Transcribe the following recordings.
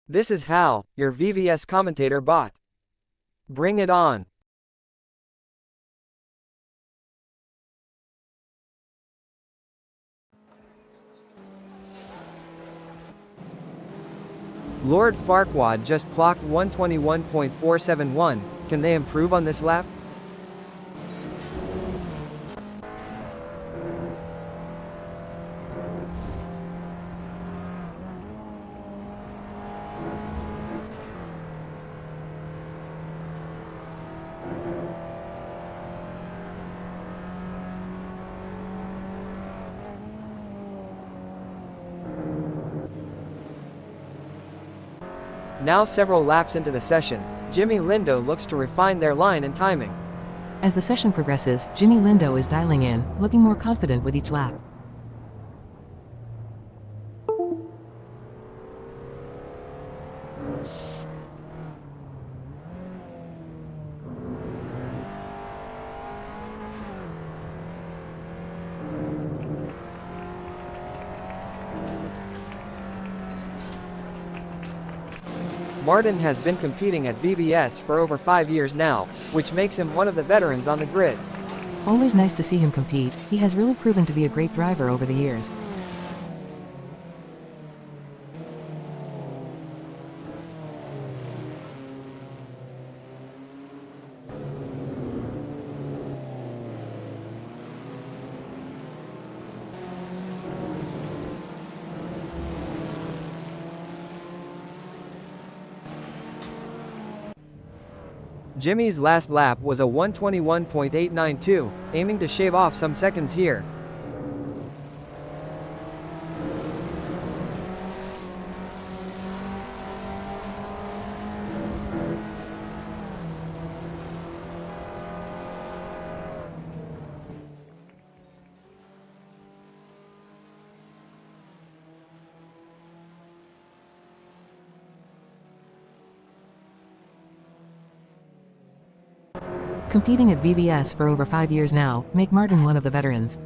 This is Hal, your VVS commentator bot. Bring it on. Lord Farquaad just clocked 121.471. Can they improve on this lap? Now several laps into the session, Jimmy Lindo looks to refine their line and timing. As the session progresses, Jimmy Lindo is dialing in, looking more confident with each lap. Martin has been competing at VVS for over 5 years now, which makes him one of the veterans on the grid. Always nice to see him compete. He has really proven to be a great driver over the years. Jimmy's last lap was a 121.892, aiming to shave off some seconds here. Competing at VVS for over 5 years now, make Martin one of the veterans.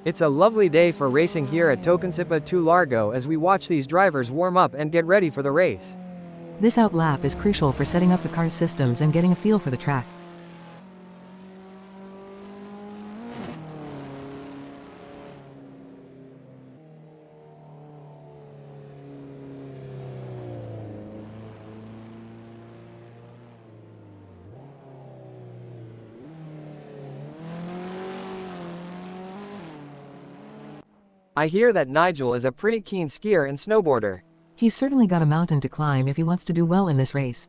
It's a lovely day for racing here at Tocancipa 2 Largo as we watch these drivers warm up and get ready for the race. This out lap is crucial for setting up the car's systems and getting a feel for the track. I hear that Nigel is a pretty keen skier and snowboarder. He's certainly got a mountain to climb if he wants to do well in this race.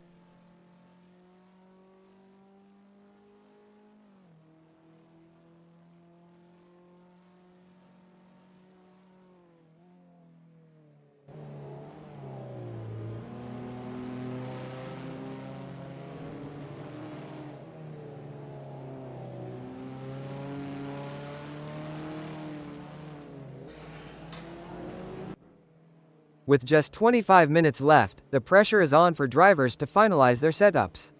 With just 25 minutes left, the pressure is on for drivers to finalize their setups.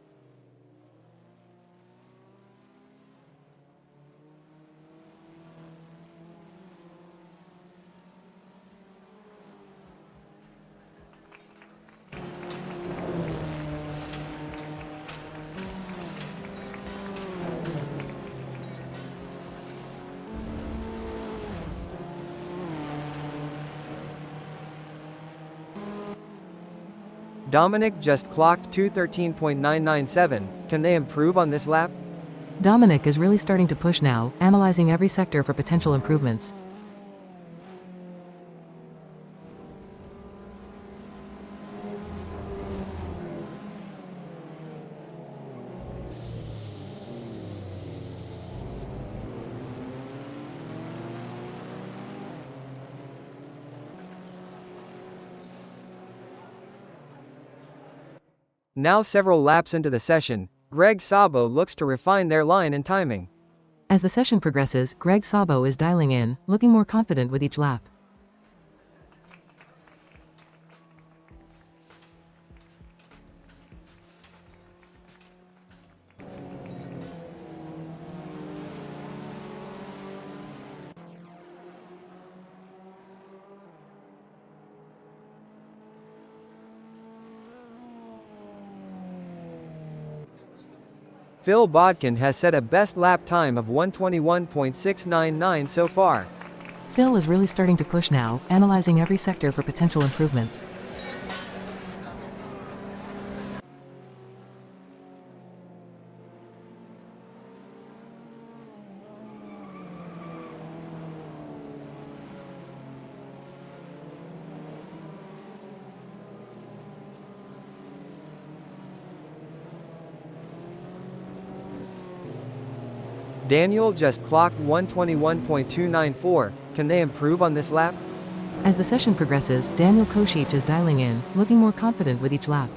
Dominic just clocked 213.997. Can they improve on this lap? Dominic is really starting to push now, analyzing every sector for potential improvements. Now several laps into the session, Greg Sabo looks to refine their line and timing. As the session progresses, Greg Sabo is dialing in, looking more confident with each lap. Phil Bodkin has set a best lap time of 1:21.699 so far. Phil is really starting to push now, analyzing every sector for potential improvements. Daniel just clocked 1:21.294, can they improve on this lap? As the session progresses, Daniel Koshich is dialing in, looking more confident with each lap.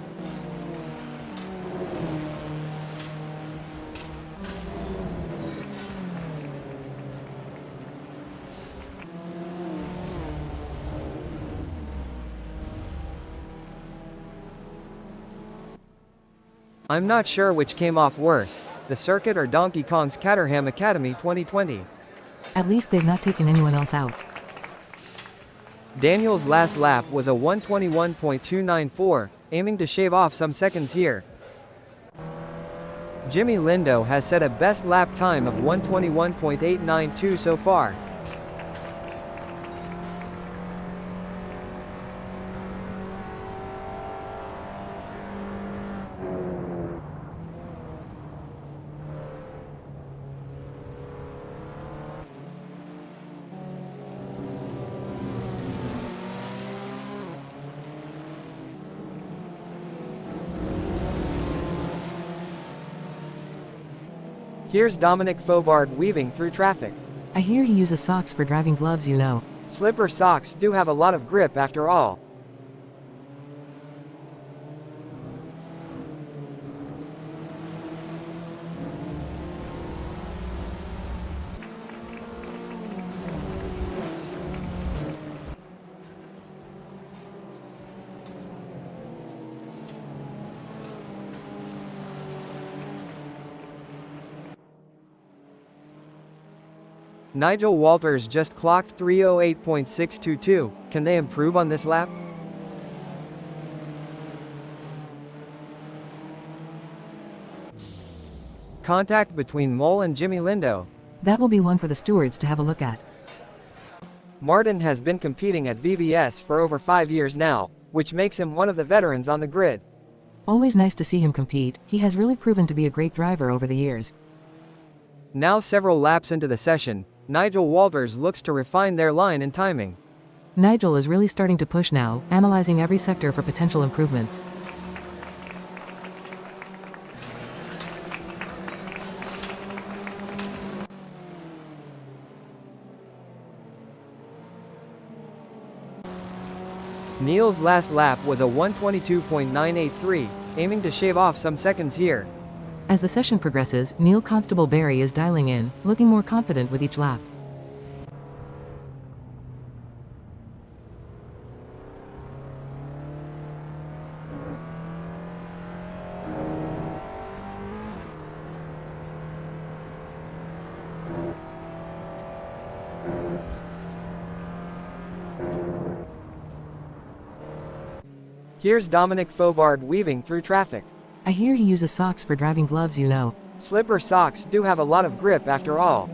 I'm not sure which came off worse, the circuit or Donkey Kong's Caterham Academy 2020. At least they've not taken anyone else out. Daniel's last lap was a 1:21.294, aiming to shave off some seconds here. Jimmy Lindo has set a best lap time of 1:21.892 so far. Here's Dominic Fauvargue weaving through traffic. I hear he uses socks for driving gloves, you know. Slipper socks do have a lot of grip after all. Nigel Walters just clocked 3:08.622, can they improve on this lap? Contact between Mole and Jimmy Lindo. That will be one for the stewards to have a look at. Martin has been competing at VVS for over 5 years now, which makes him one of the veterans on the grid. Always nice to see him compete, he has really proven to be a great driver over the years. Now several laps into the session, Nigel Walters looks to refine their line and timing. Nigel is really starting to push now, analyzing every sector for potential improvements. Neil's last lap was a 1:22.983, aiming to shave off some seconds here. As the session progresses, Neil Constable Barry is dialing in, looking more confident with each lap. Here's Dominic Fauvargue weaving through traffic. I hear he uses socks for driving gloves, you know. Slipper socks do have a lot of grip after all.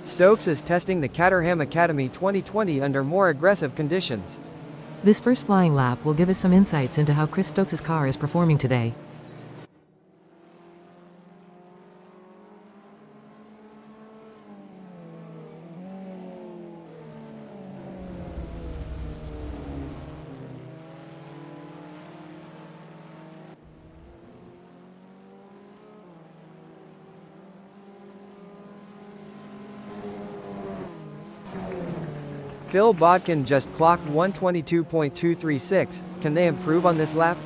Stokes is testing the Caterham Academy 2020 under more aggressive conditions. This first flying lap will give us some insights into how Chris Stokes' car is performing today. Phil Bodkin just clocked 122.236, can they improve on this lap?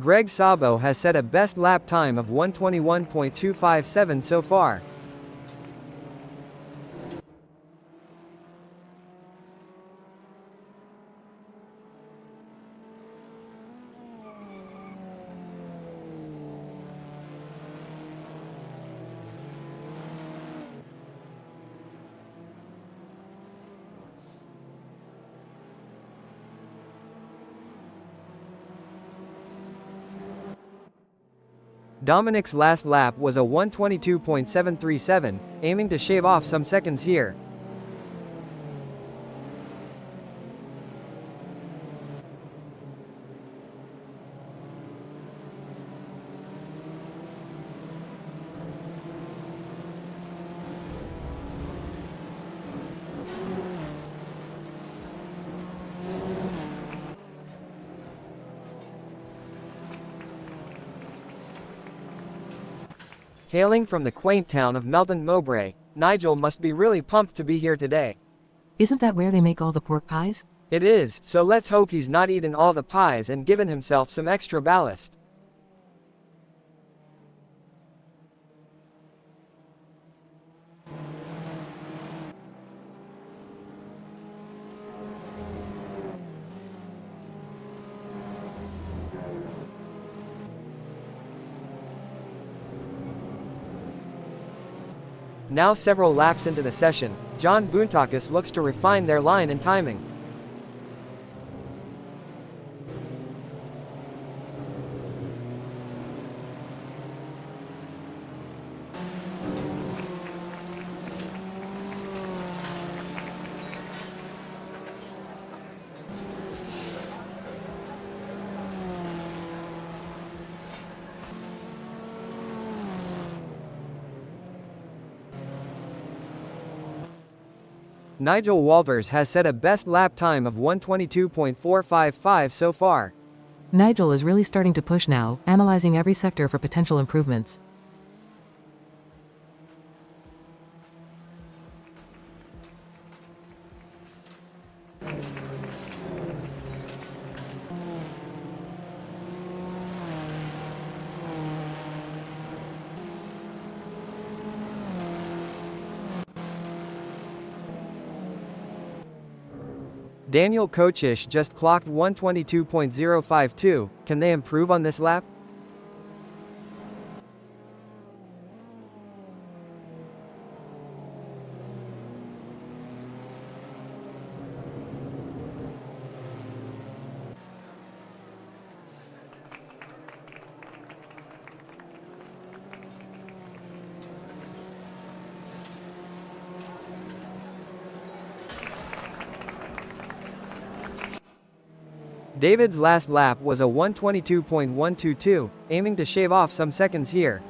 Greg Sabo has set a best lap time of 121.257 so far. Dominic's last lap was a 122.737, aiming to shave off some seconds here. Hailing from the quaint town of Melton Mowbray, Nigel must be really pumped to be here today. Isn't that where they make all the pork pies? It is, so let's hope he's not eaten all the pies and given himself some extra ballast. Now several laps into the session, John Boontakis looks to refine their line and timing. Nigel Walters has set a best lap time of 122.455 so far. Nigel is really starting to push now, analyzing every sector for potential improvements. Daniel Kochish just clocked 122.052, can they improve on this lap? David's last lap was a 122.122, aiming to shave off some seconds here.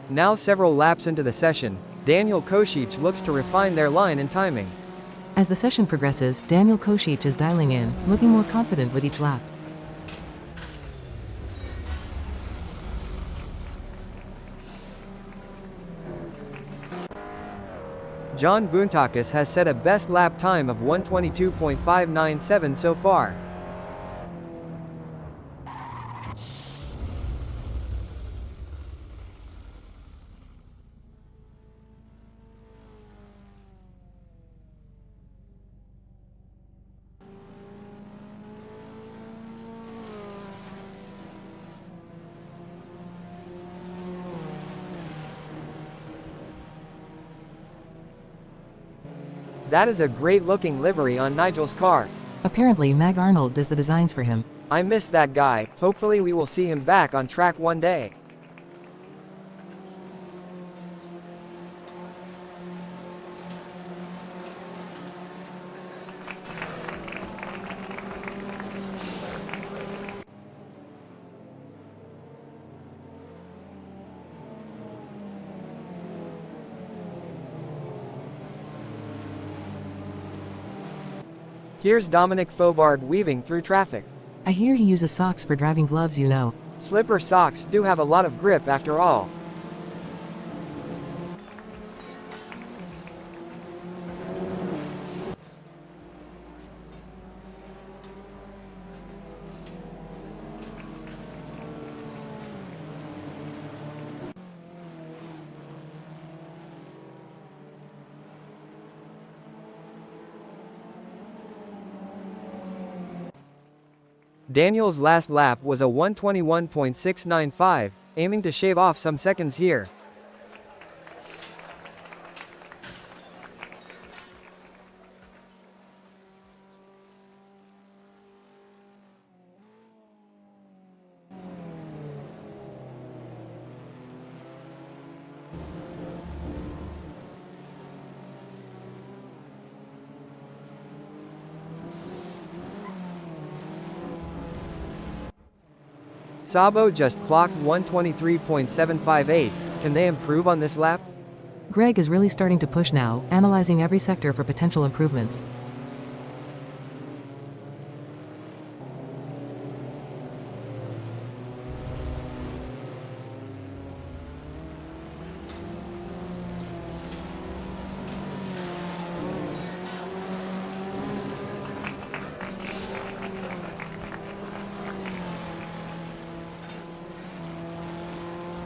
Now several laps into the session, Daniel Košić looks to refine their line and timing. As the session progresses, Daniel Košić is dialing in, looking more confident with each lap. John Boontakis has set a best lap time of 122.597 so far. That is a great-looking livery on Nigel's car. Apparently Mag Arnold does the designs for him. I miss that guy, hopefully we will see him back on track one day. Here's Dominic Fovard weaving through traffic. I hear he uses socks for driving gloves, you know. Slipper socks do have a lot of grip after all. Daniel's last lap was a 1:21.695, aiming to shave off some seconds here. Sabo just clocked 1:23.758, can they improve on this lap? Greg is really starting to push now, analyzing every sector for potential improvements.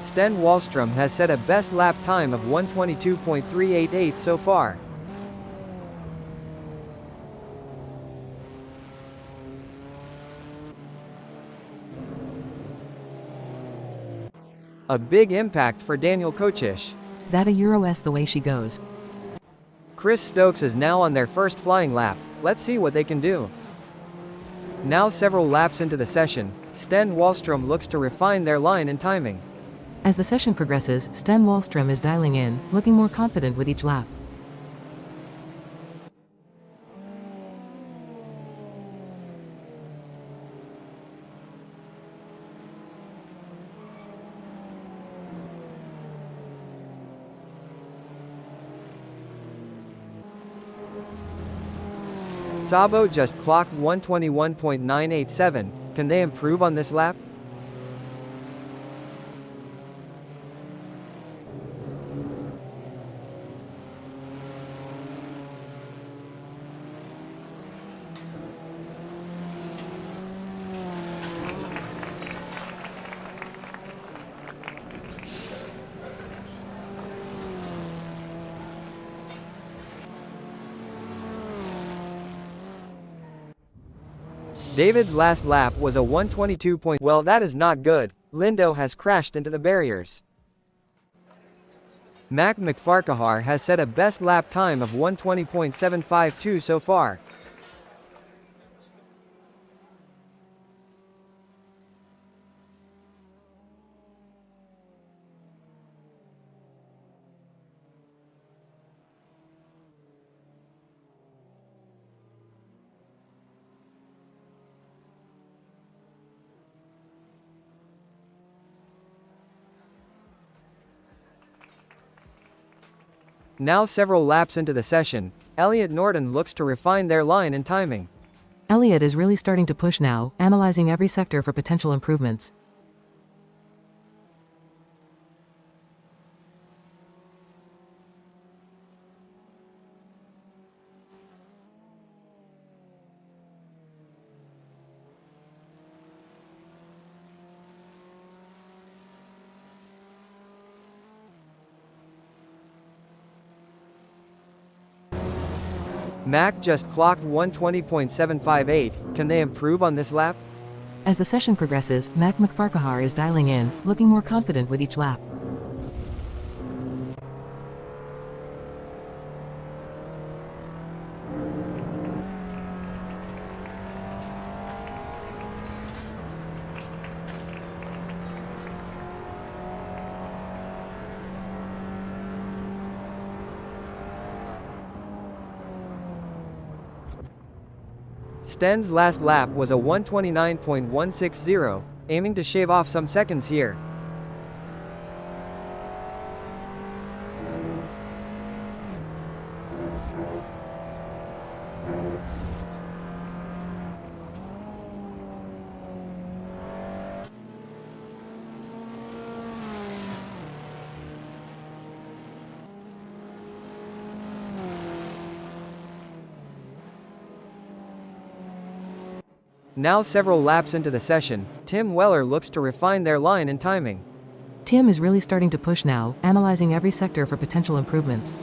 Sten Wallstrom has set a best lap time of 1:22.388 so far. A big impact for Daniel Kocic. That a Euro S the way she goes. Chris Stokes is now on their first flying lap, let's see what they can do. Now several laps into the session, Sten Wallstrom looks to refine their line and timing. As the session progresses, Sten Wallstrom is dialing in, looking more confident with each lap. Sabo just clocked 1:21.987, can they improve on this lap? David's last lap was a 1:22. Well, that is not good. Lindo has crashed into the barriers. Mac McFarquhar has set a best lap time of 1:20.752 so far. Now several laps into the session, Elliot Norton looks to refine their line and timing. Elliot is really starting to push now, analyzing every sector for potential improvements. Mac just clocked 1:20.758, can they improve on this lap? As the session progresses, Mac McFarquhar is dialing in, looking more confident with each lap. Sten's last lap was a 1:29.160, aiming to shave off some seconds here. Now several laps into the session, Tim Weller looks to refine their line and timing. Tim is really starting to push now, analyzing every sector for potential improvements.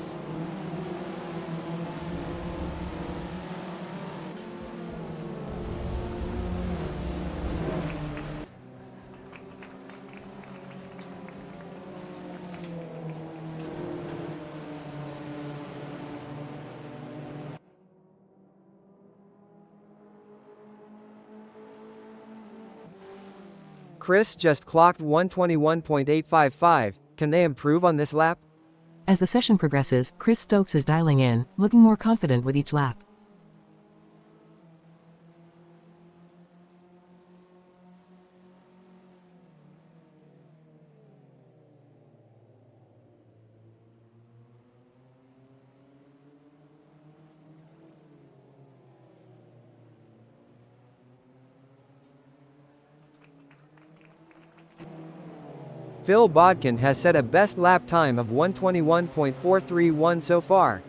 Chris just clocked 121.855, can they improve on this lap? As the session progresses, Chris Stokes is dialing in, looking more confident with each lap. Phil Bodkin has set a best lap time of 121.431 so far.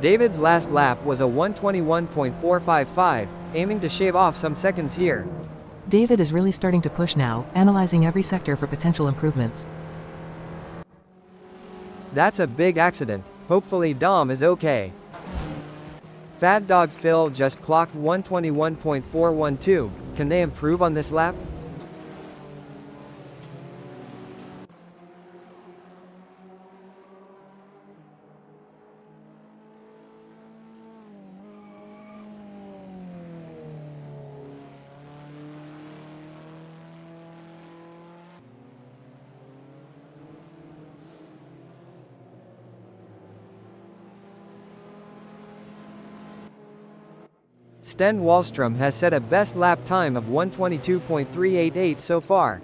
David's last lap was a 121.455, aiming to shave off some seconds here. David is really starting to push now, analyzing every sector for potential improvements. That's a big accident, hopefully Dom is okay. Fat Dog Phil just clocked 121.412, can they improve on this lap? Sten Wallstrom has set a best lap time of 122.388 so far.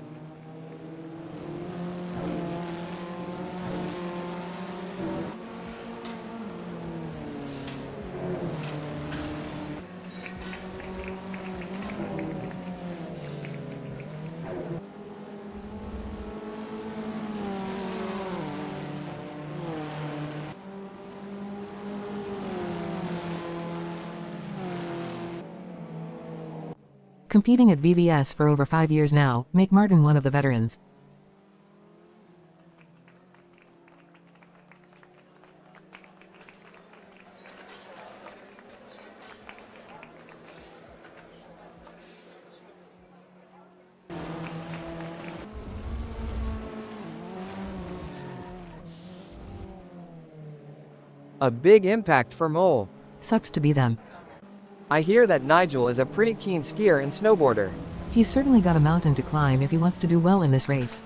Competing at VVS for over 5 years now, make Martin one of the veterans. A big impact for Mole. Sucks to be them. I hear that Nigel is a pretty keen skier and snowboarder. He's certainly got a mountain to climb if he wants to do well in this race.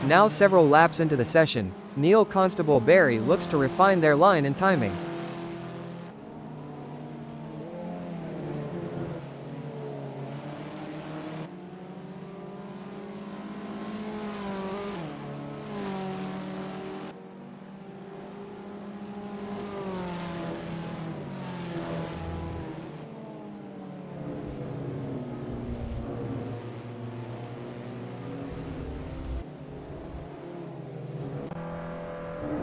Now several laps into the session, Neil Constable Barry looks to refine their line and timing.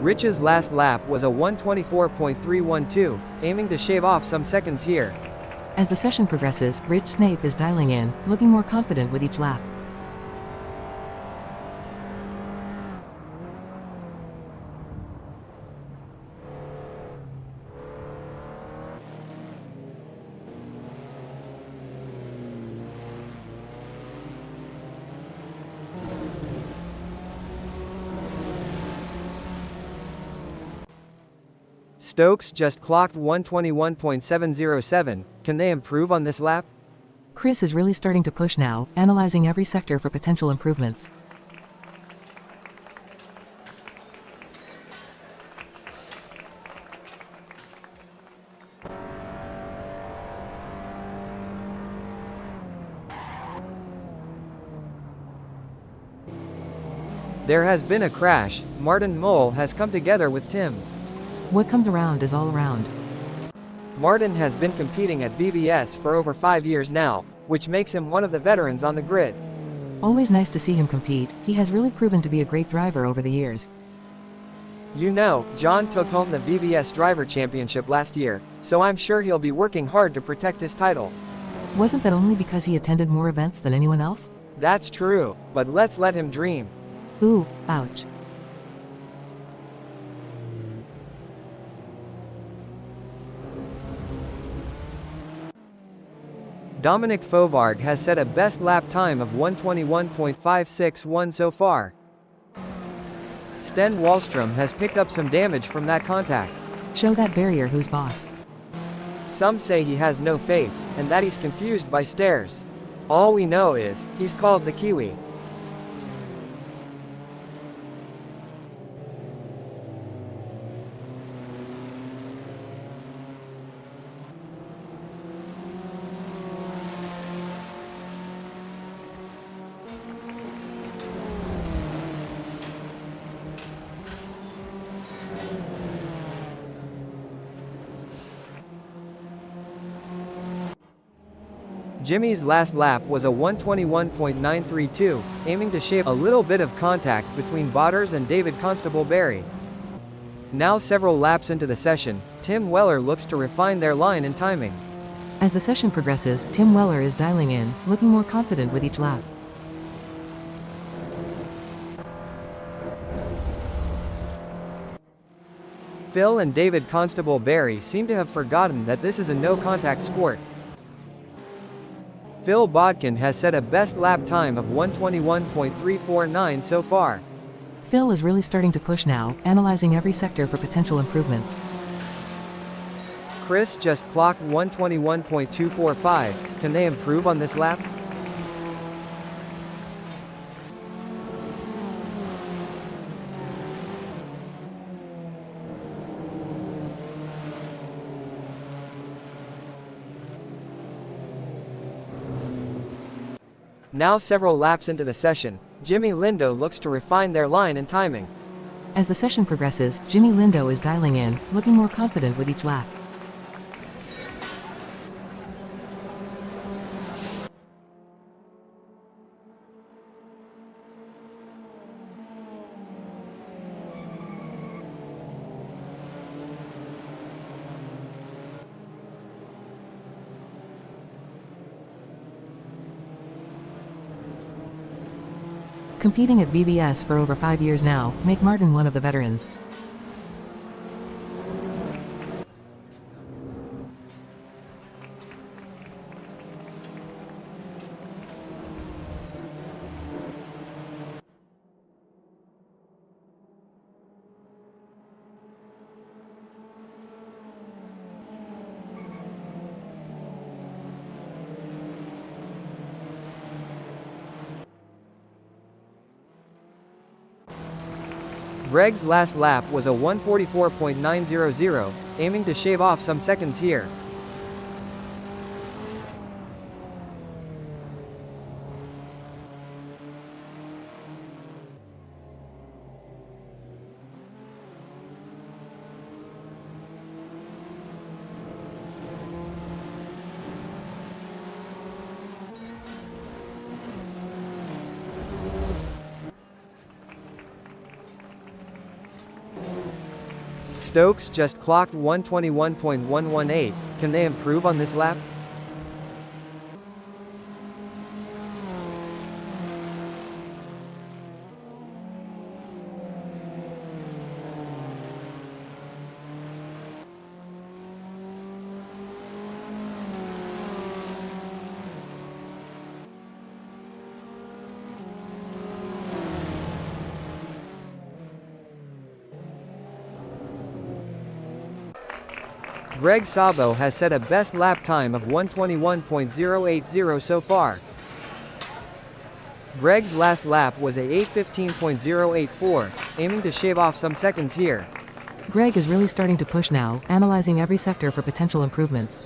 Rich's last lap was a 124.312, aiming to shave off some seconds here. As the session progresses, Rich Snape is dialing in, looking more confident with each lap. Stokes just clocked 121.707, can they improve on this lap? Chris is really starting to push now, analyzing every sector for potential improvements. There has been a crash, Martin Mull has come together with Tim. What comes around is all around. Martin has been competing at VVS for over 5 years now, which makes him one of the veterans on the grid. Always nice to see him compete, he has really proven to be a great driver over the years. You know, John took home the VVS Driver Championship last year, so I'm sure he'll be working hard to protect his title. Wasn't that only because he attended more events than anyone else? That's true, but let's let him dream. Ooh, ouch. Dominic Fovarg has set a best lap time of 121.561 so far. Sten Wallstrom has picked up some damage from that contact. Show that barrier who's boss. Some say he has no face, and that he's confused by stairs. All we know is, he's called the Kiwi. Jimmy's last lap was a 121.932, aiming to shape a little bit of contact between Botters and David Constable Barry. Now several laps into the session, Tim Weller looks to refine their line and timing. As the session progresses, Tim Weller is dialing in, looking more confident with each lap. Phil and David Constable Barry seem to have forgotten that this is a no-contact sport. Phil Bodkin has set a best lap time of 121.349 so far. Phil is really starting to push now, analyzing every sector for potential improvements. Chris just clocked 121.245, can they improve on this lap? Now several laps into the session, Jimmy Lindo looks to refine their line and timing. As the session progresses, Jimmy Lindo is dialing in, looking more confident with each lap. Competing at VVS for over 5 years now, make Martin one of the veterans. Greg's last lap was a 144.900, aiming to shave off some seconds here. Stokes just clocked 121.118, can they improve on this lap? Greg Sabo has set a best lap time of 1:21.080 so far. Greg's last lap was a 8:15.084, aiming to shave off some seconds here. Greg is really starting to push now, analyzing every sector for potential improvements.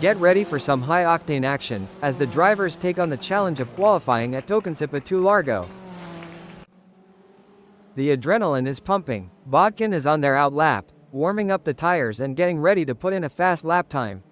Get ready for some high-octane action, as the drivers take on the challenge of qualifying at Tocancipa 2 Largo. The adrenaline is pumping. Bodkin is on their out lap, warming up the tires and getting ready to put in a fast lap time.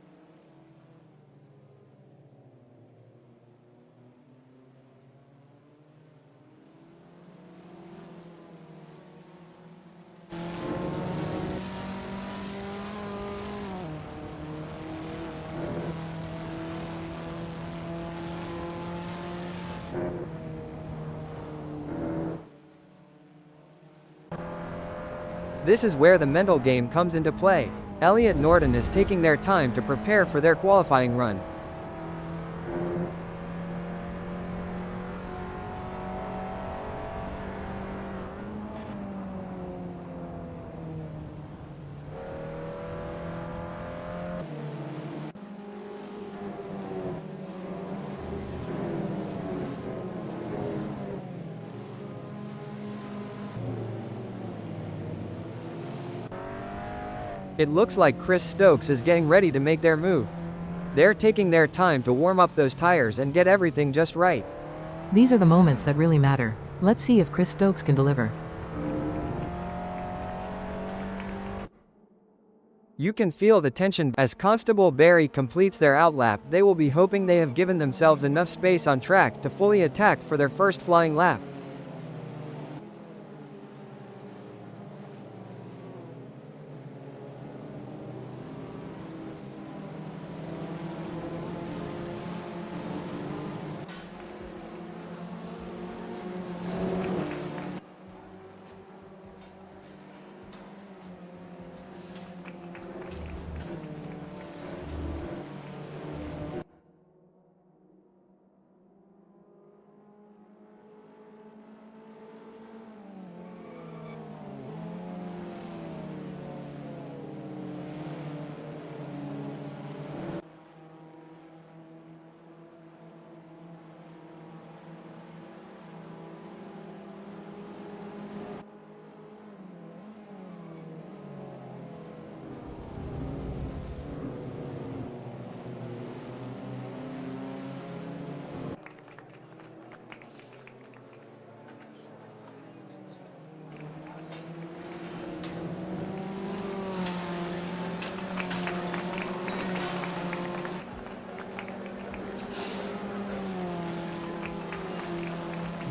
This is where the mental game comes into play. Elliott Norton is taking their time to prepare for their qualifying run. It looks like Chris Stokes is getting ready to make their move. They're taking their time to warm up those tires and get everything just right. These are the moments that really matter. Let's see if Chris Stokes can deliver. You can feel the tension as Constable Barry completes their outlap. They will be hoping they have given themselves enough space on track to fully attack for their first flying lap.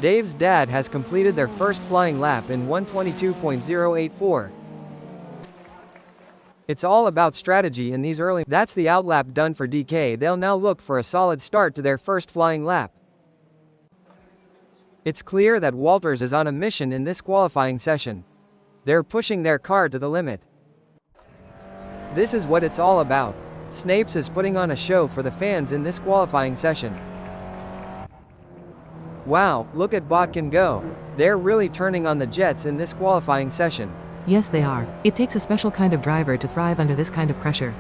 Dave's dad has completed their first flying lap in 1:22.084. It's all about strategy in these early. That's the outlap done for DK. They'll now look for a solid start to their first flying lap. It's clear that Walters is on a mission in this qualifying session. They're pushing their car to the limit. This is what it's all about. Snapes is putting on a show for the fans in this qualifying session. Wow, look at Bodkin go. They're really turning on the jets in this qualifying session. Yes, they are. It takes a special kind of driver to thrive under this kind of pressure.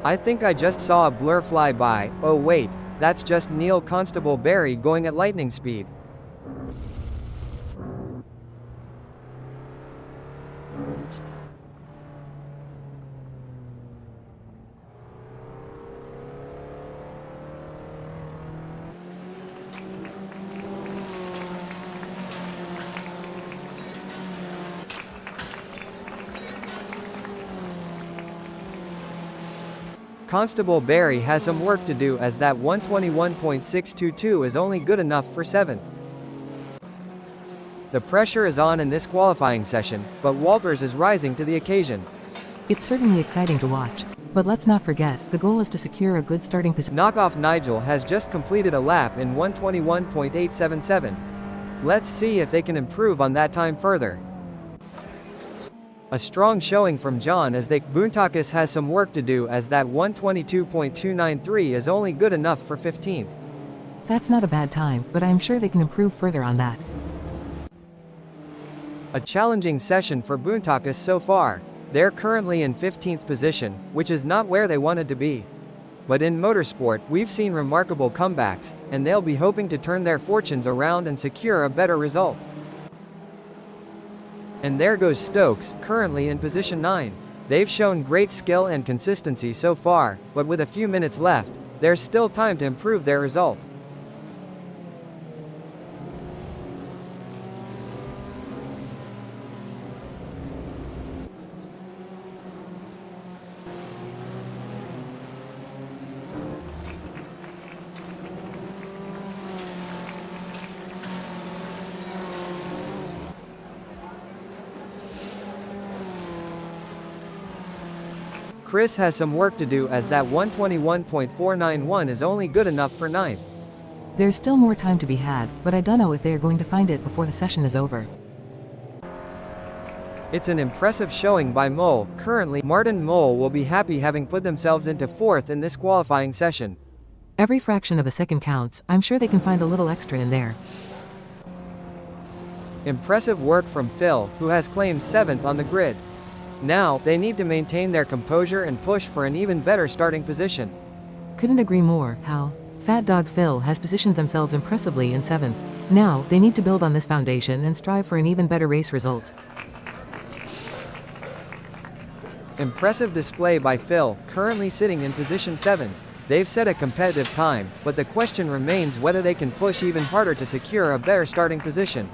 I think I just saw a blur fly by. Oh wait, that's just Neil Constable Barry going at lightning speed. Constable Barry has some work to do, as that 121.622 is only good enough for 7th. The pressure is on in this qualifying session, but Walters is rising to the occasion. It's certainly exciting to watch. But let's not forget, the goal is to secure a good starting position. Knockoff Nigel has just completed a lap in 121.877. Let's see if they can improve on that time further. A strong showing from John as Boontakis has some work to do, as that 122.293 is only good enough for 15th. That's not a bad time, but I'm sure they can improve further on that. A challenging session for Boontakis so far. They're currently in 15th position, which is not where they wanted to be. But in motorsport, we've seen remarkable comebacks, and they'll be hoping to turn their fortunes around and secure a better result. And there goes Stokes, currently in position 9. They've shown great skill and consistency so far, but with a few minutes left, there's still time to improve their result. Chris has some work to do as that 121.491 is only good enough for 9th. There's still more time to be had, but I don't know if they are going to find it before the session is over. It's an impressive showing by Mole. Currently, Martin Mole will be happy having put themselves into 4th in this qualifying session. Every fraction of a second counts. I'm sure they can find a little extra in there. Impressive work from Phil, who has claimed 7th on the grid. Now, they need to maintain their composure and push for an even better starting position. Couldn't agree more, Hal. Fat Dog Phil has positioned themselves impressively in 7th. Now, they need to build on this foundation and strive for an even better race result. Impressive display by Phil, currently sitting in position 7. They've set a competitive time, but the question remains whether they can push even harder to secure a better starting position.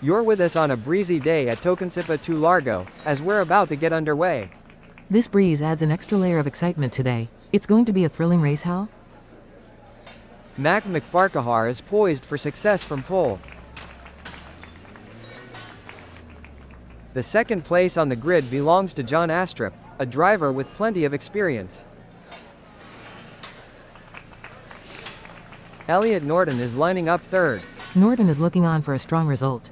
You're with us on a breezy day at Tocancipa to Largo, as we're about to get underway. This breeze adds an extra layer of excitement today. It's going to be a thrilling race, Hal? Mac McFarquhar is poised for success from pole. The second place on the grid belongs to John Astrup, a driver with plenty of experience. Elliot Norton is lining up 3rd. Norton is looking on for a strong result.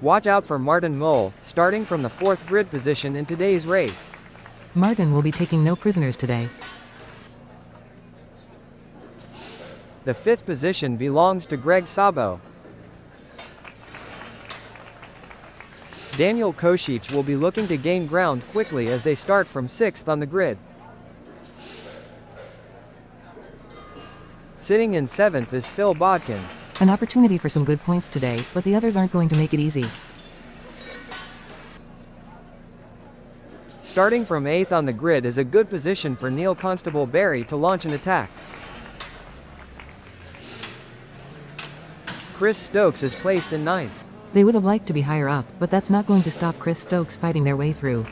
Watch out for Martin Mole, starting from the 4th grid position in today's race. Martin will be taking no prisoners today. The 5th position belongs to Greg Sabo. Daniel Koshich will be looking to gain ground quickly as they start from 6th on the grid. Sitting in 7th is Phil Bodkin. An opportunity for some good points today, but the others aren't going to make it easy. Starting from 8th on the grid is a good position for Neil Constable Barry to launch an attack. Chris Stokes is placed in 9th. They would have liked to be higher up, but that's not going to stop Chris Stokes fighting their way through.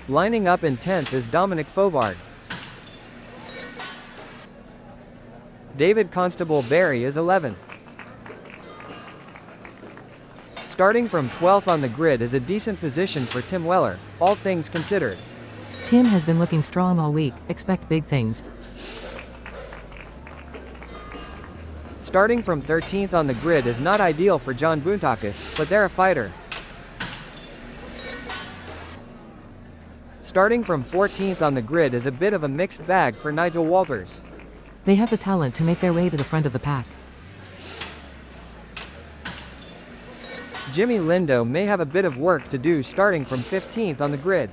Lining up in 10th is Dominic Fovard. David Constable Barry is 11th. Starting from 12th on the grid is a decent position for Tim Weller, all things considered. Tim has been looking strong all week. Expect big things. Starting from 13th on the grid is not ideal for John Boontakis, but they're a fighter. Starting from 14th on the grid is a bit of a mixed bag for Nigel Walters. They have the talent to make their way to the front of the pack. Jimmy Lindo may have a bit of work to do starting from 15th on the grid.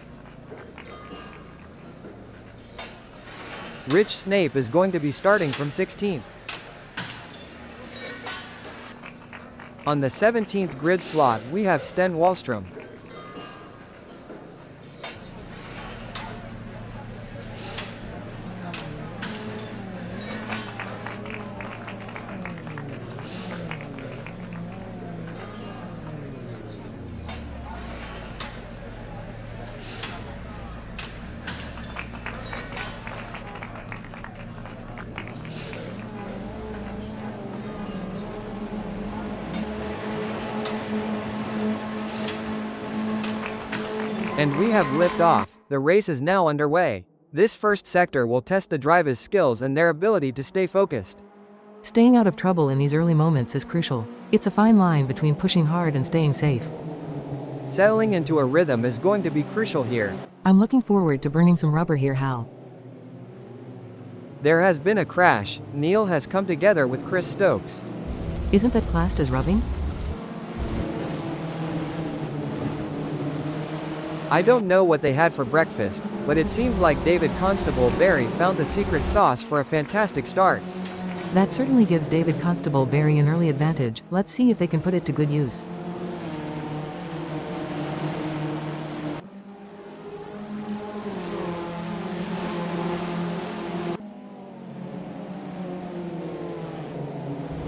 Rich Snape is going to be starting from 16th. On the 17th grid slot we have Sten Wallstrom. And we have lift off. The race is now underway. This first sector will test the drivers' skills and their ability to stay focused. Staying out of trouble in these early moments is crucial. It's a fine line between pushing hard and staying safe. Settling into a rhythm is going to be crucial here. I'm looking forward to burning some rubber here, Hal. There has been a crash. Neil has come together with Chris Stokes. Isn't that classed as rubbing? I don't know what they had for breakfast, but it seems like David Constable Barry found the secret sauce for a fantastic start. That certainly gives David Constable Barry an early advantage. Let's see if they can put it to good use.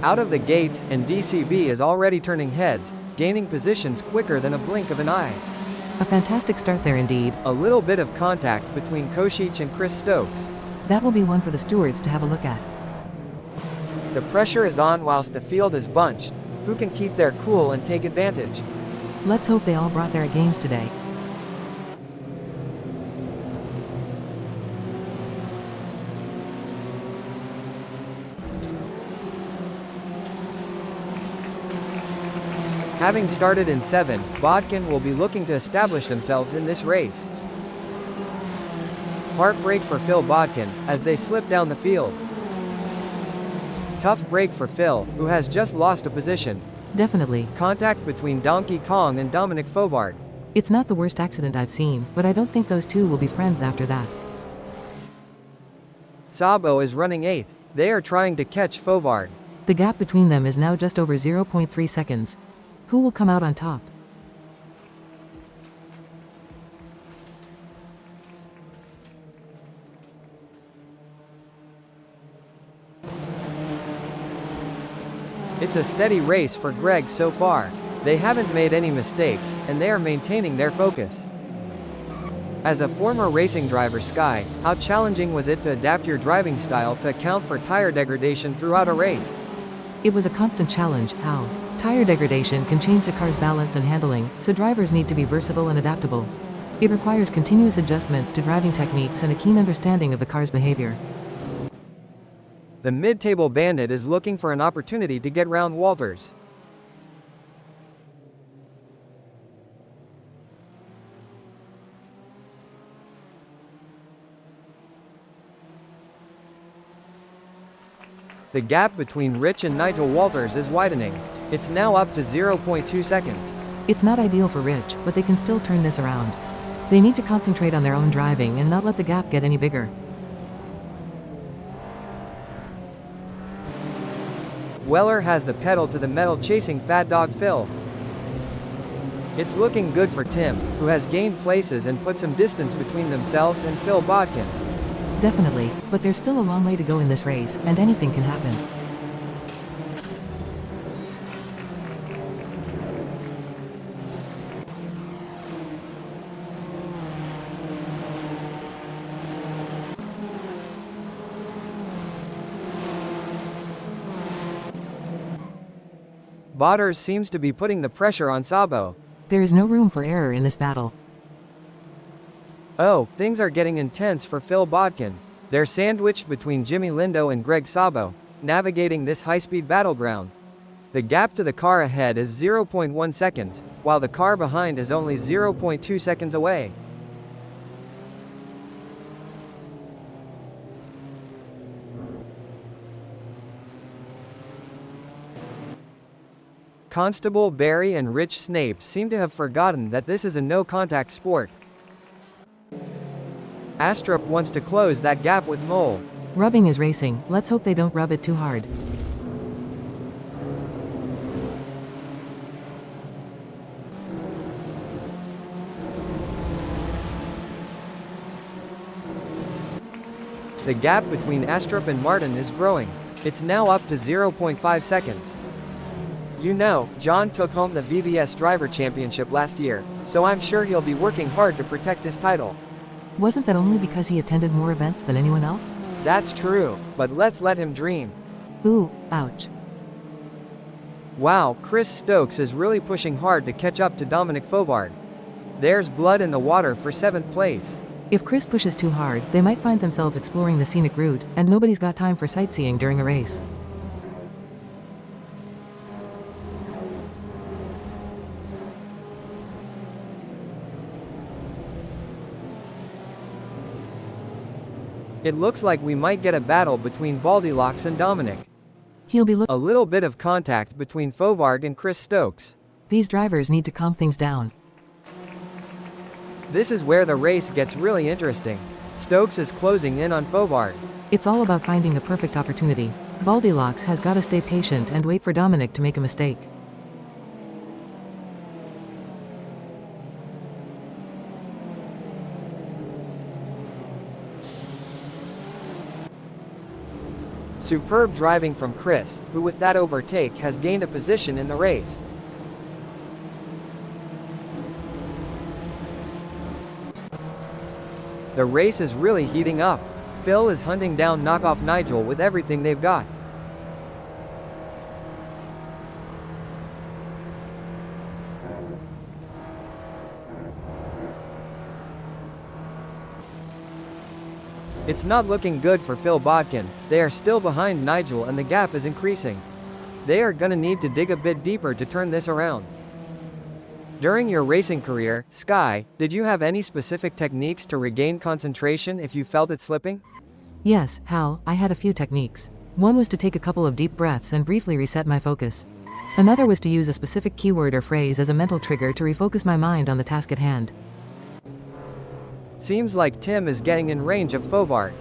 Out of the gates, and DCB is already turning heads, gaining positions quicker than a blink of an eye. A fantastic start there indeed. A little bit of contact between Košić and Chris Stokes. That will be one for the stewards to have a look at. The pressure is on whilst the field is bunched. Who can keep their cool and take advantage? Let's hope they all brought their games today. Having started in 7, Bodkin will be looking to establish themselves in this race. Heartbreak for Phil Bodkin, as they slip down the field. Tough break for Phil, who has just lost a position. Definitely. Contact between Donkey Kong and Dominic Fovard. It's not the worst accident I've seen, but I don't think those two will be friends after that. Sabo is running 8th. They are trying to catch Fovard. The gap between them is now just over 0.3 seconds. Who will come out on top? It's a steady race for Greg so far. They haven't made any mistakes, and they are maintaining their focus. As a former racing driver, Sky, how challenging was it to adapt your driving style to account for tire degradation throughout a race? It was a constant challenge, Hal. Tire degradation can change the car's balance and handling, so drivers need to be versatile and adaptable. It requires continuous adjustments to driving techniques and a keen understanding of the car's behavior. The mid-table bandit is looking for an opportunity to get round Walters. The gap between Rich and Nigel Walters is widening. It's now up to 0.2 seconds. It's not ideal for Rich, but they can still turn this around. They need to concentrate on their own driving and not let the gap get any bigger. Weller has the pedal to the metal chasing Fat Dog Phil. It's looking good for Tim, who has gained places and put some distance between themselves and Phil Bodkin. Definitely, but there's still a long way to go in this race, and anything can happen. Botters seems to be putting the pressure on Sabo. There is no room for error in this battle. Oh, things are getting intense for Phil Bodkin. They're sandwiched between Jimmy Lindo and Greg Sabo, navigating this high-speed battleground. The gap to the car ahead is 0.1 seconds, while the car behind is only 0.2 seconds away. Constable Barry and Rich Snape seem to have forgotten that this is a no-contact sport. Astrup wants to close that gap with Mole. Rubbing is racing, let's hope they don't rub it too hard. The gap between Astrup and Martin is growing. It's now up to 0.5 seconds. You know, John took home the VVS Driver Championship last year, so I'm sure he'll be working hard to protect his title. Wasn't that only because he attended more events than anyone else? That's true, but let's let him dream. Ooh, ouch. Wow, Chris Stokes is really pushing hard to catch up to Dominic Fovard. There's blood in the water for 7th place. If Chris pushes too hard, they might find themselves exploring the scenic route, and nobody's got time for sightseeing during a race. It looks like we might get a battle between Baldilocks and Dominic. He'll be A little bit of contact between Fovard and Chris Stokes. These drivers need to calm things down. This is where the race gets really interesting. Stokes is closing in on Fovard. It's all about finding the perfect opportunity. Baldilocks has got to stay patient and wait for Dominic to make a mistake. Superb driving from Chris, who with that overtake has gained a position in the race. The race is really heating up. Phil is hunting down knockoff Nigel with everything they've got. It's not looking good for Phil Bodkin. They are still behind Nigel and the gap is increasing. They are gonna need to dig a bit deeper to turn this around. During your racing career, Sky, did you have any specific techniques to regain concentration if you felt it slipping? Yes, Hal, I had a few techniques. One was to take a couple of deep breaths and briefly reset my focus. Another was to use a specific keyword or phrase as a mental trigger to refocus my mind on the task at hand. Seems like Tim is getting in range of Fovard.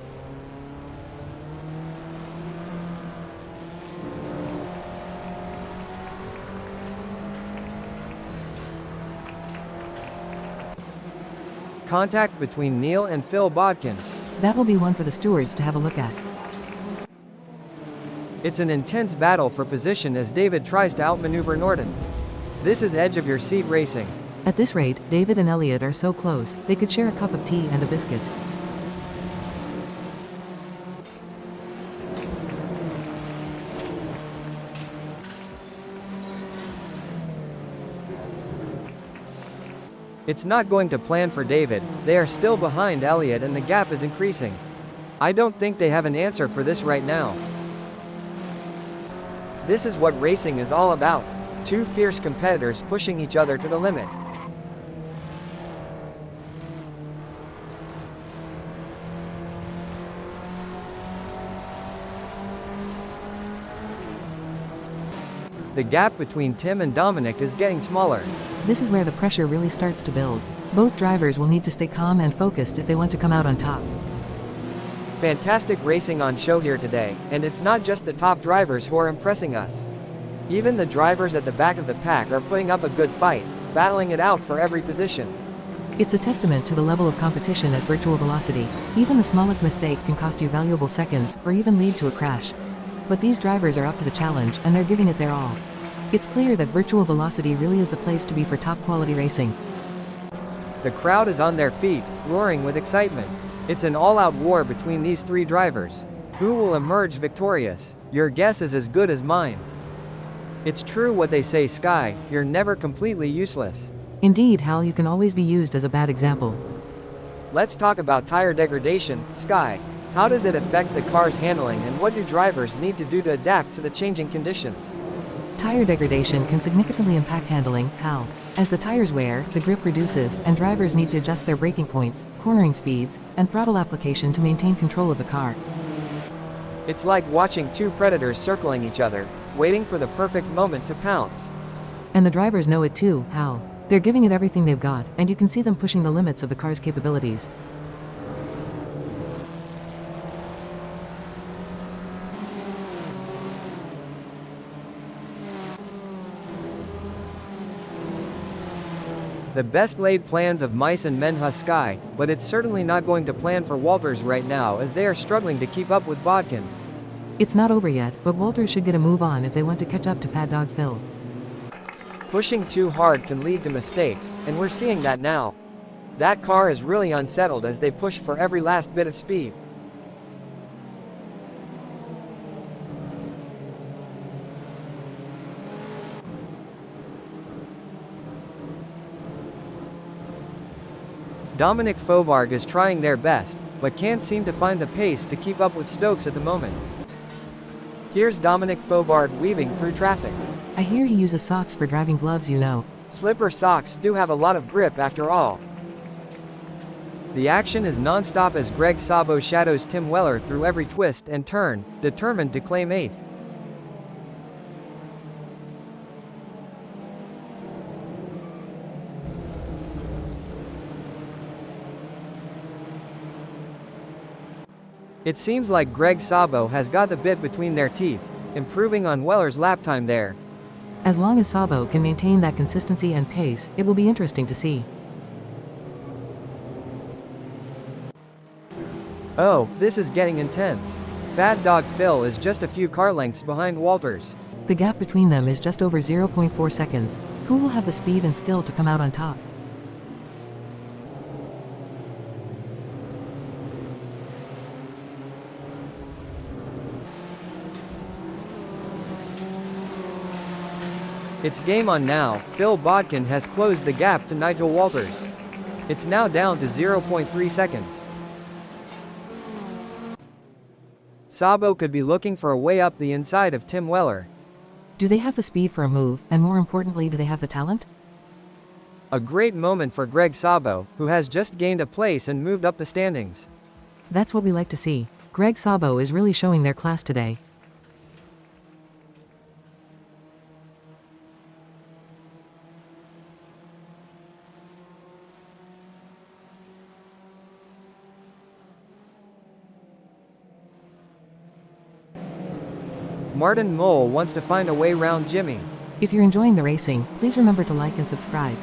Contact between Neil and Phil Bodkin. That will be one for the stewards to have a look at. It's an intense battle for position as David tries to outmaneuver Norton. This is edge of your seat racing. At this rate, David and Elliot are so close, they could share a cup of tea and a biscuit. It's not going to plan for David. They are still behind Elliot and the gap is increasing. I don't think they have an answer for this right now. This is what racing is all about. Two fierce competitors pushing each other to the limit. The gap between Tim and Dominic is getting smaller. This is where the pressure really starts to build. Both drivers will need to stay calm and focused if they want to come out on top. Fantastic racing on show here today, and it's not just the top drivers who are impressing us. Even the drivers at the back of the pack are putting up a good fight, battling it out for every position. It's a testament to the level of competition at virtual velocity. Even the smallest mistake can cost you valuable seconds, or even lead to a crash. But these drivers are up to the challenge, and they're giving it their all. It's clear that virtual velocity really is the place to be for top quality racing. The crowd is on their feet, roaring with excitement. It's an all-out war between these three drivers. Who will emerge victorious? Your guess is as good as mine. It's true what they say, Sky, you're never completely useless. Indeed, Hal, you can always be used as a bad example. Let's talk about tire degradation, Sky. How does it affect the car's handling and what do drivers need to do to adapt to the changing conditions? Tire degradation can significantly impact handling, Hal. As the tires wear, the grip reduces, and drivers need to adjust their braking points, cornering speeds, and throttle application to maintain control of the car. It's like watching two predators circling each other, waiting for the perfect moment to pounce. And the drivers know it too, Hal. They're giving it everything they've got, and you can see them pushing the limits of the car's capabilities. The best laid plans of mice and men has Sky, but it's certainly not going to plan for Walters right now as they are struggling to keep up with Bodkin. It's not over yet, but Walters should get a move on if they want to catch up to Fat Dog Phil. Pushing too hard can lead to mistakes, and we're seeing that now. That car is really unsettled as they push for every last bit of speed. Dominic Fovarg is trying their best, but can't seem to find the pace to keep up with Stokes at the moment. Here's Dominic Fovarg weaving through traffic. I hear he uses socks for driving gloves, you know. Slipper socks do have a lot of grip after all. The action is non-stop as Greg Sabo shadows Tim Weller through every twist and turn, determined to claim 8th. It seems like Greg Sabo has got the bit between their teeth, improving on Weller's lap time there. As long as Sabo can maintain that consistency and pace, it will be interesting to see. Oh, this is getting intense. Fat Dog Phil is just a few car lengths behind Walters. The gap between them is just over 0.4 seconds. Who will have the speed and skill to come out on top? It's game on now. Phil Bodkin has closed the gap to Nigel Walters. It's now down to 0.3 seconds. Sabo could be looking for a way up the inside of Tim Weller. Do they have the speed for a move, and more importantly, do they have the talent? A great moment for Greg Sabo, who has just gained a place and moved up the standings. That's what we like to see. Greg Sabo is really showing their class today. Martin Mole wants to find a way round Jimmy. If you're enjoying the racing, please remember to like and subscribe.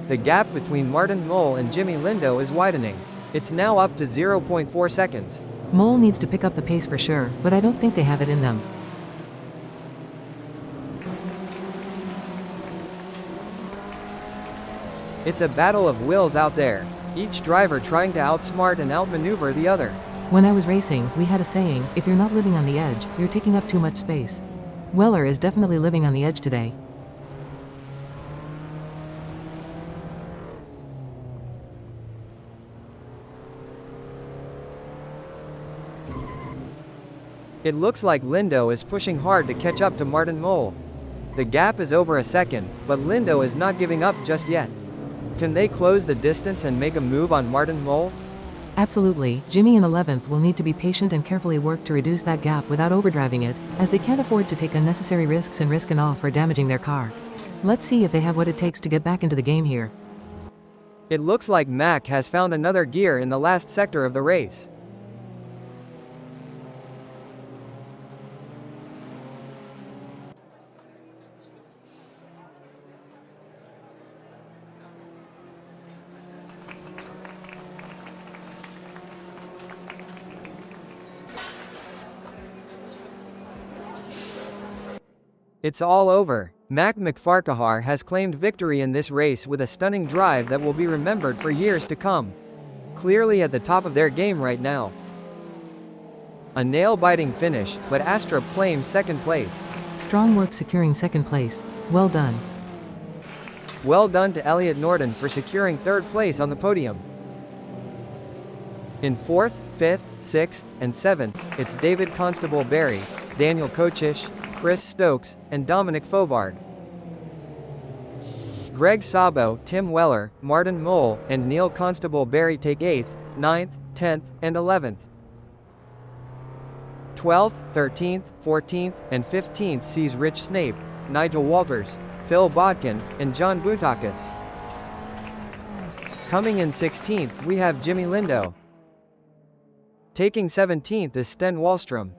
The gap between Martin Mole and Jimmy Lindo is widening. It's now up to 0.4 seconds. Mole needs to pick up the pace for sure, but I don't think they have it in them. It's a battle of wills out there, each driver trying to outsmart and outmaneuver the other. When I was racing, we had a saying, if you're not living on the edge, you're taking up too much space. Weller is definitely living on the edge today. It looks like Lindo is pushing hard to catch up to Martin Mole. The gap is over a second, but Lindo is not giving up just yet. Can they close the distance and make a move on Martin Mole? Absolutely, Jimmy in 11th will need to be patient and carefully work to reduce that gap without overdriving it, as they can't afford to take unnecessary risks and risk an off or damaging their car. Let's see if they have what it takes to get back into the game here. It looks like Mac has found another gear in the last sector of the race. It's all over. Mac McFarquhar has claimed victory in this race with a stunning drive that will be remembered for years to come. Clearly at the top of their game right now. A nail-biting finish, but Astrup claims second place. Strong work securing second place. Well done. Well done to Elliot Norton for securing third place on the podium. In 4th, 5th, 6th, and 7th, it's David Constable Barry, Daniel Kochish, Chris Stokes, and Dominic Fovarg. Greg Sabo, Tim Weller, Martin Mole, and Neil Constable Barry take 8th, 9th, 10th, and 11th. 12th, 13th, 14th, and 15th sees Rich Snape, Nigel Walters, Phil Bodkin, and John Boutakis. Coming in 16th we have Jimmy Lindo. Taking 17th is Sten Wallstrom.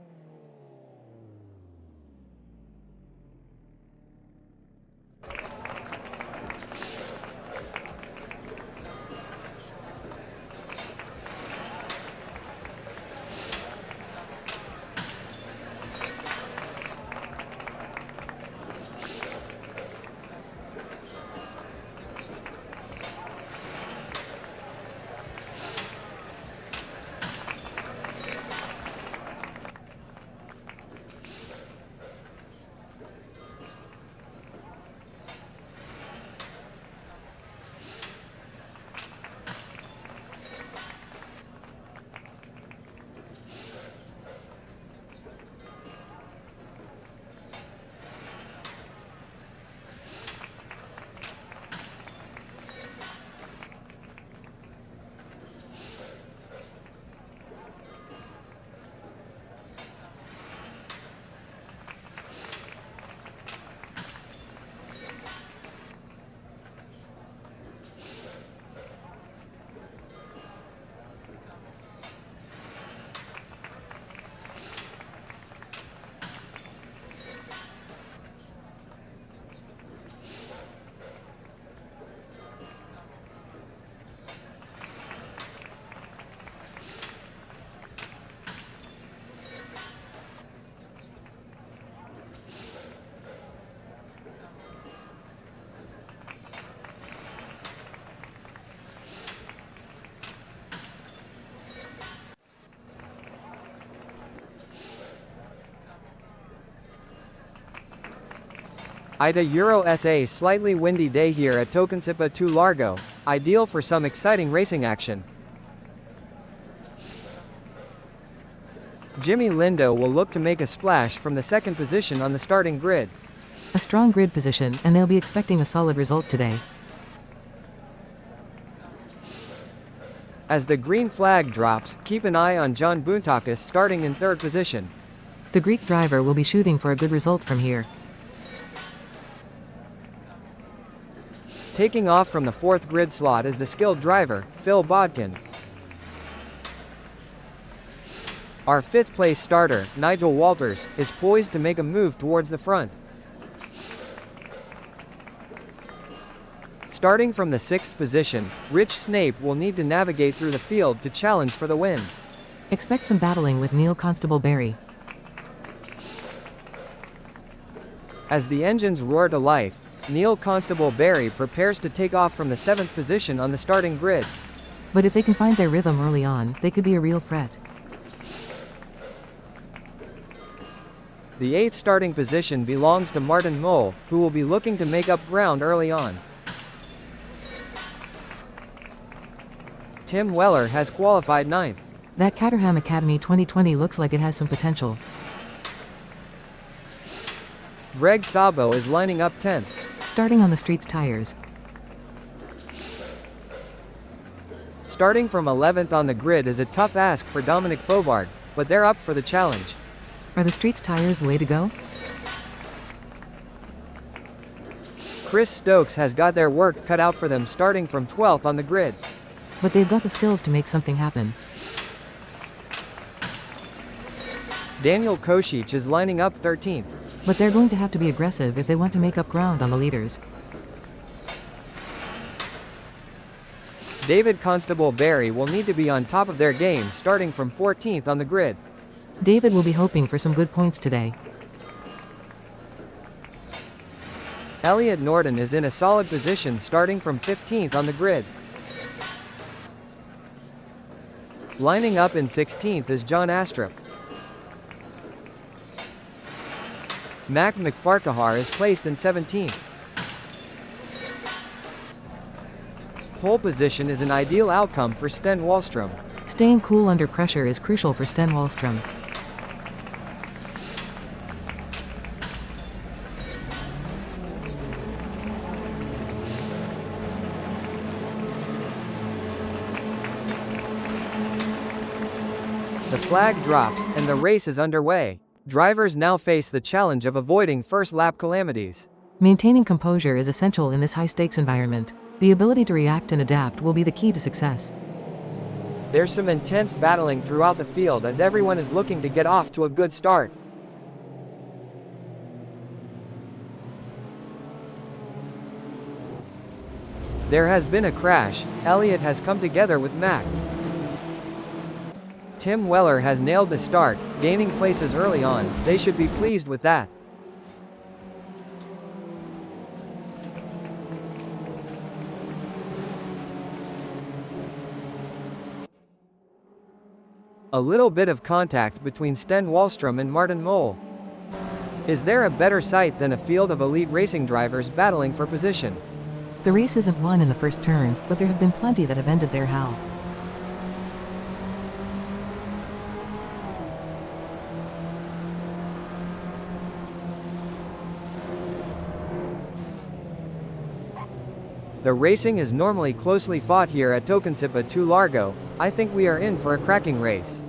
Ida Euro SA. Slightly windy day here at Tocancipa 2 Largo, ideal for some exciting racing action. Jimmy Lindo will look to make a splash from the second position on the starting grid. A strong grid position, and they'll be expecting a solid result today. As the green flag drops, keep an eye on John Boontakis starting in third position. The Greek driver will be shooting for a good result from here. Taking off from the fourth grid slot is the skilled driver, Phil Bodkin. Our fifth place starter, Nigel Walters, is poised to make a move towards the front. Starting from the sixth position, Rich Snape will need to navigate through the field to challenge for the win. Expect some battling with Neil Constable Barry. As the engines roar to life, Neil Constable Barry prepares to take off from the seventh position on the starting grid. But if they can find their rhythm early on, they could be a real threat. The eighth starting position belongs to Martin Mole, who will be looking to make up ground early on. Tim Weller has qualified ninth. That Caterham Academy 2020 looks like it has some potential. Greg Sabo is lining up 10th. Starting on the street's tires. Starting from 11th on the grid is a tough ask for Dominic Fobard, but they're up for the challenge. Are the street's tires the way to go? Chris Stokes has got their work cut out for them starting from 12th on the grid. But they've got the skills to make something happen. Daniel Koshich is lining up 13th. But they're going to have to be aggressive if they want to make up ground on the leaders. David Constable Barry will need to be on top of their game starting from 14th on the grid. David will be hoping for some good points today. Elliot Norton is in a solid position starting from 15th on the grid. Lining up in 16th is John Astrup. Mac McFarquhar is placed in 17th. Pole position is an ideal outcome for Sten Wallstrom. Staying cool under pressure is crucial for Sten Wallstrom. The flag drops, and the race is underway. Drivers now face the challenge of avoiding first lap calamities. Maintaining composure is essential in this high-stakes environment. The ability to react and adapt will be the key to success. There's some intense battling throughout the field as everyone is looking to get off to a good start. There has been a crash. Elliott has come together with Mac. Tim Weller has nailed the start, gaining places early on. They should be pleased with that. A little bit of contact between Sten Wallstrom and Martin Mole. Is there a better sight than a field of elite racing drivers battling for position? The race isn't won in the first turn, but there have been plenty that have ended there how. The racing is normally closely fought here at Tocancipa 2 Largo. I think we are in for a cracking race.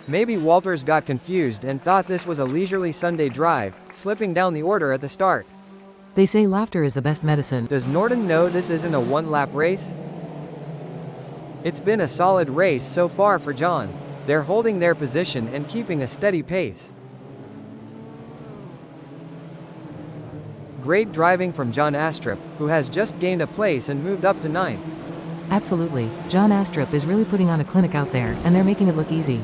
Maybe Walters got confused and thought this was a leisurely Sunday drive, slipping down the order at the start. They say laughter is the best medicine. Does Norton know this isn't a one-lap race? It's been a solid race so far for John. They're holding their position and keeping a steady pace. Great driving from John Astrup, who has just gained a place and moved up to 9th. Absolutely, John Astrup is really putting on a clinic out there, and they're making it look easy.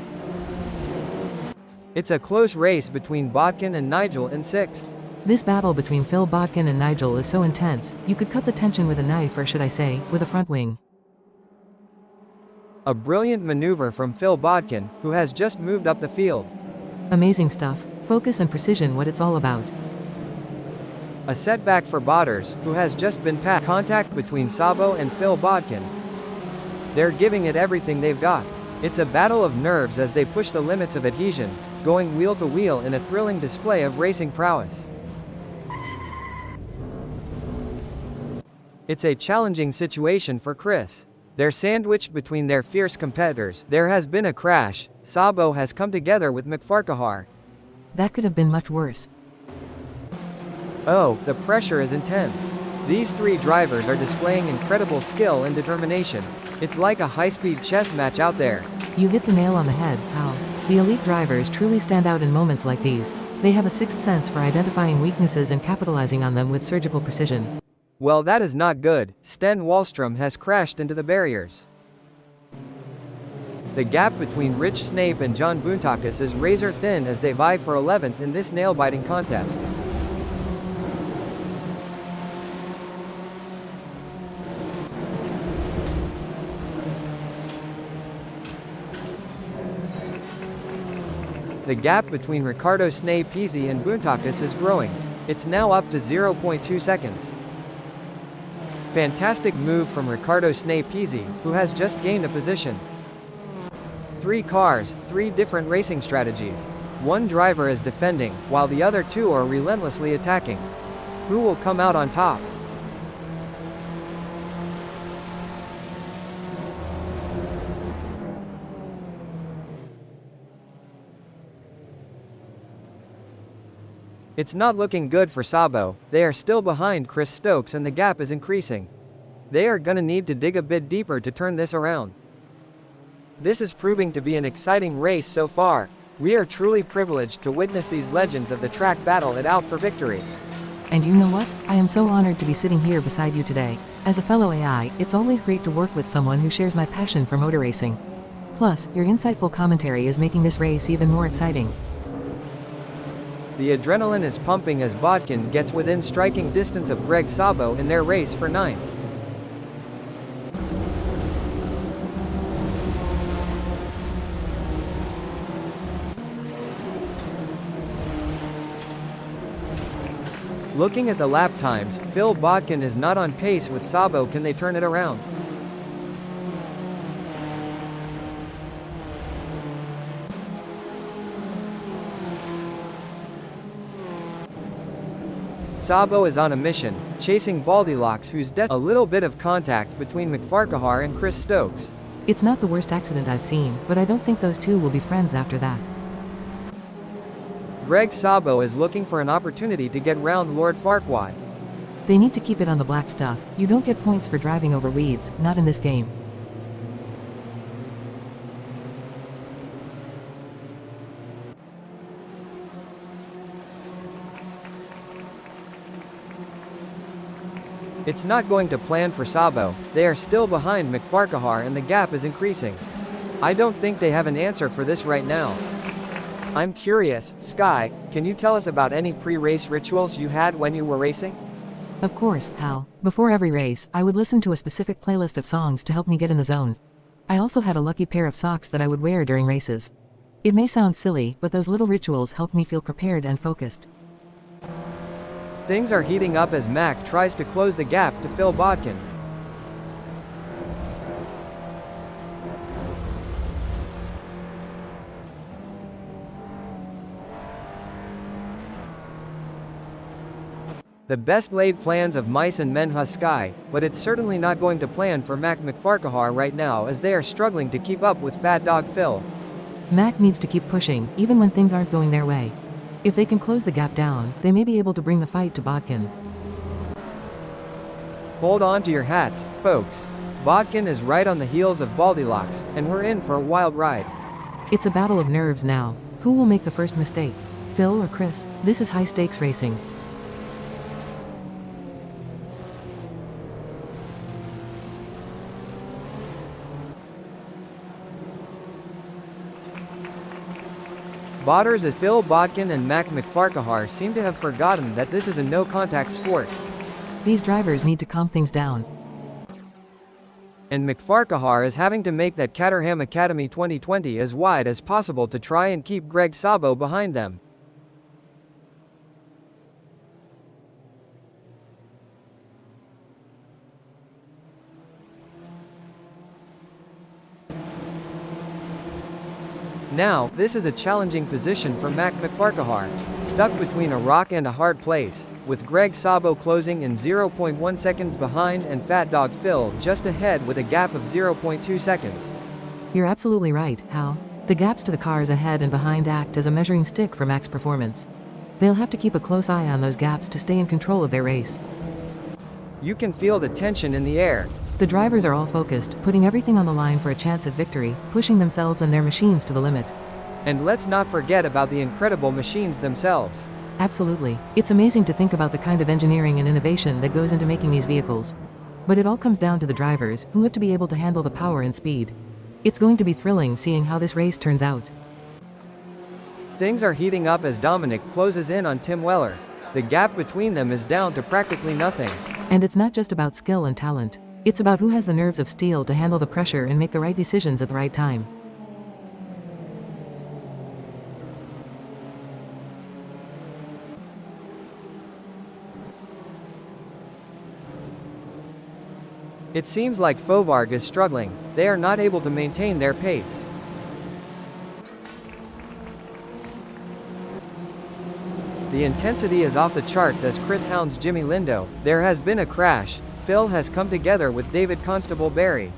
It's a close race between Bodkin and Nigel in 6th. This battle between Phil Bodkin and Nigel is so intense, you could cut the tension with a knife, or should I say, with a front wing. A brilliant maneuver from Phil Bodkin, who has just moved up the field. Amazing stuff. Focus and precision, what it's all about. A setback for Botters, who has just been past. Contact between Sabo and Phil Bodkin. They're giving it everything they've got. It's a battle of nerves as they push the limits of adhesion, going wheel to wheel in a thrilling display of racing prowess. It's a challenging situation for Chris. They're sandwiched between their fierce competitors. There has been a crash. Sabo has come together with McFarquhar. That could have been much worse. Oh, the pressure is intense. These three drivers are displaying incredible skill and determination. It's like a high-speed chess match out there. You hit the nail on the head, Hal. The elite drivers truly stand out in moments like these. They have a sixth sense for identifying weaknesses and capitalizing on them with surgical precision. Well, that is not good. Sten Wallstrom has crashed into the barriers. The gap between Rich Snape and John Boontakis is razor thin as they vie for 11th in this nail-biting contest. The gap between Riccardo Snape-Pizzi and Boontakis is growing. It's now up to 0.2 seconds. Fantastic move from Riccardo Snape-Pizzi, who has just gained a position. 3 cars, 3 different racing strategies. One driver is defending, while the other 2 are relentlessly attacking. Who will come out on top? It's not looking good for Sabo. They are still behind Chris Stokes and the gap is increasing. They are gonna need to dig a bit deeper to turn this around. This is proving to be an exciting race so far. We are truly privileged to witness these legends of the track battle it out for victory. And you know what? I am so honored to be sitting here beside you today. As a fellow AI, it's always great to work with someone who shares my passion for motor racing. Plus, your insightful commentary is making this race even more exciting. The adrenaline is pumping as Bodkin gets within striking distance of Greg Sabo in their race for 9th. Looking at the lap times, Phil Bodkin is not on pace with Sabo. Can they turn it around? Sabo is on a mission, chasing Baldilocks, who's a little bit of contact between McFarquhar and Chris Stokes. It's not the worst accident I've seen, but I don't think those two will be friends after that. Greg Sabo is looking for an opportunity to get round Lord Farquaad. They need to keep it on the black stuff. You don't get points for driving over weeds, not in this game. It's not going to plan for Sabo. They are still behind McFarquhar and the gap is increasing. I don't think they have an answer for this right now. I'm curious, Sky, can you tell us about any pre-race rituals you had when you were racing? Of course, Hal. Before every race, I would listen to a specific playlist of songs to help me get in the zone. I also had a lucky pair of socks that I would wear during races. It may sound silly, but those little rituals helped me feel prepared and focused. Things are heating up as Mac tries to close the gap to Phil Bodkin. The best laid plans of mice and men Sky, but it's certainly not going to plan for Mac McFarquhar right now as they are struggling to keep up with Fat Dog Phil. Mac needs to keep pushing, even when things aren't going their way. If they can close the gap down, they may be able to bring the fight to Bodkin. Hold on to your hats, folks. Bodkin is right on the heels of Baldilocks, and we're in for a wild ride. It's a battle of nerves now. Who will make the first mistake? Phil or Chris? This is high-stakes racing. Botters as Phil Bodkin and Mac McFarquhar seem to have forgotten that this is a no-contact sport. These drivers need to calm things down. And McFarquhar is having to make that Caterham Academy 2020 as wide as possible to try and keep Greg Sabo behind them. Now, this is a challenging position for Mac McFarquhar, stuck between a rock and a hard place, with Greg Sabo closing in 0.1 seconds behind and Fat Dog Phil just ahead with a gap of 0.2 seconds. You're absolutely right, Hal. The gaps to the cars ahead and behind act as a measuring stick for Mac's performance. They'll have to keep a close eye on those gaps to stay in control of their race. You can feel the tension in the air. The drivers are all focused, putting everything on the line for a chance at victory, pushing themselves and their machines to the limit. And let's not forget about the incredible machines themselves. Absolutely. It's amazing to think about the kind of engineering and innovation that goes into making these vehicles. But it all comes down to the drivers, who have to be able to handle the power and speed. It's going to be thrilling seeing how this race turns out. Things are heating up as Dominic closes in on Tim Weller. The gap between them is down to practically nothing. And it's not just about skill and talent. It's about who has the nerves of steel to handle the pressure and make the right decisions at the right time. It seems like Fovarg is struggling. They are not able to maintain their pace. The intensity is off the charts as Chris hounds Jimmy Lindo. There has been a crash. Phil has come together with David Constable Barry.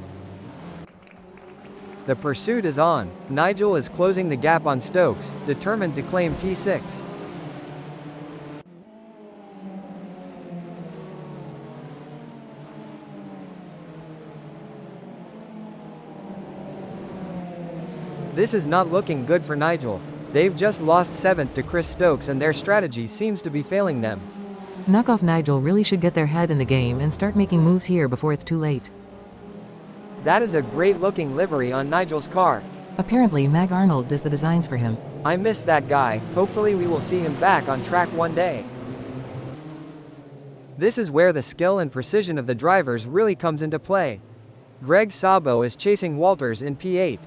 The pursuit is on. Nigel is closing the gap on Stokes, determined to claim P6. This is not looking good for Nigel. They've just lost 7th to Chris Stokes and their strategy seems to be failing them. Knockoff Nigel really should get their head in the game and start making moves here before it's too late. That is a great looking livery on Nigel's car. Apparently Mag Arnold does the designs for him. I miss that guy. Hopefully we will see him back on track one day. This is where the skill and precision of the drivers really comes into play. Greg Sabo is chasing Walters in P8.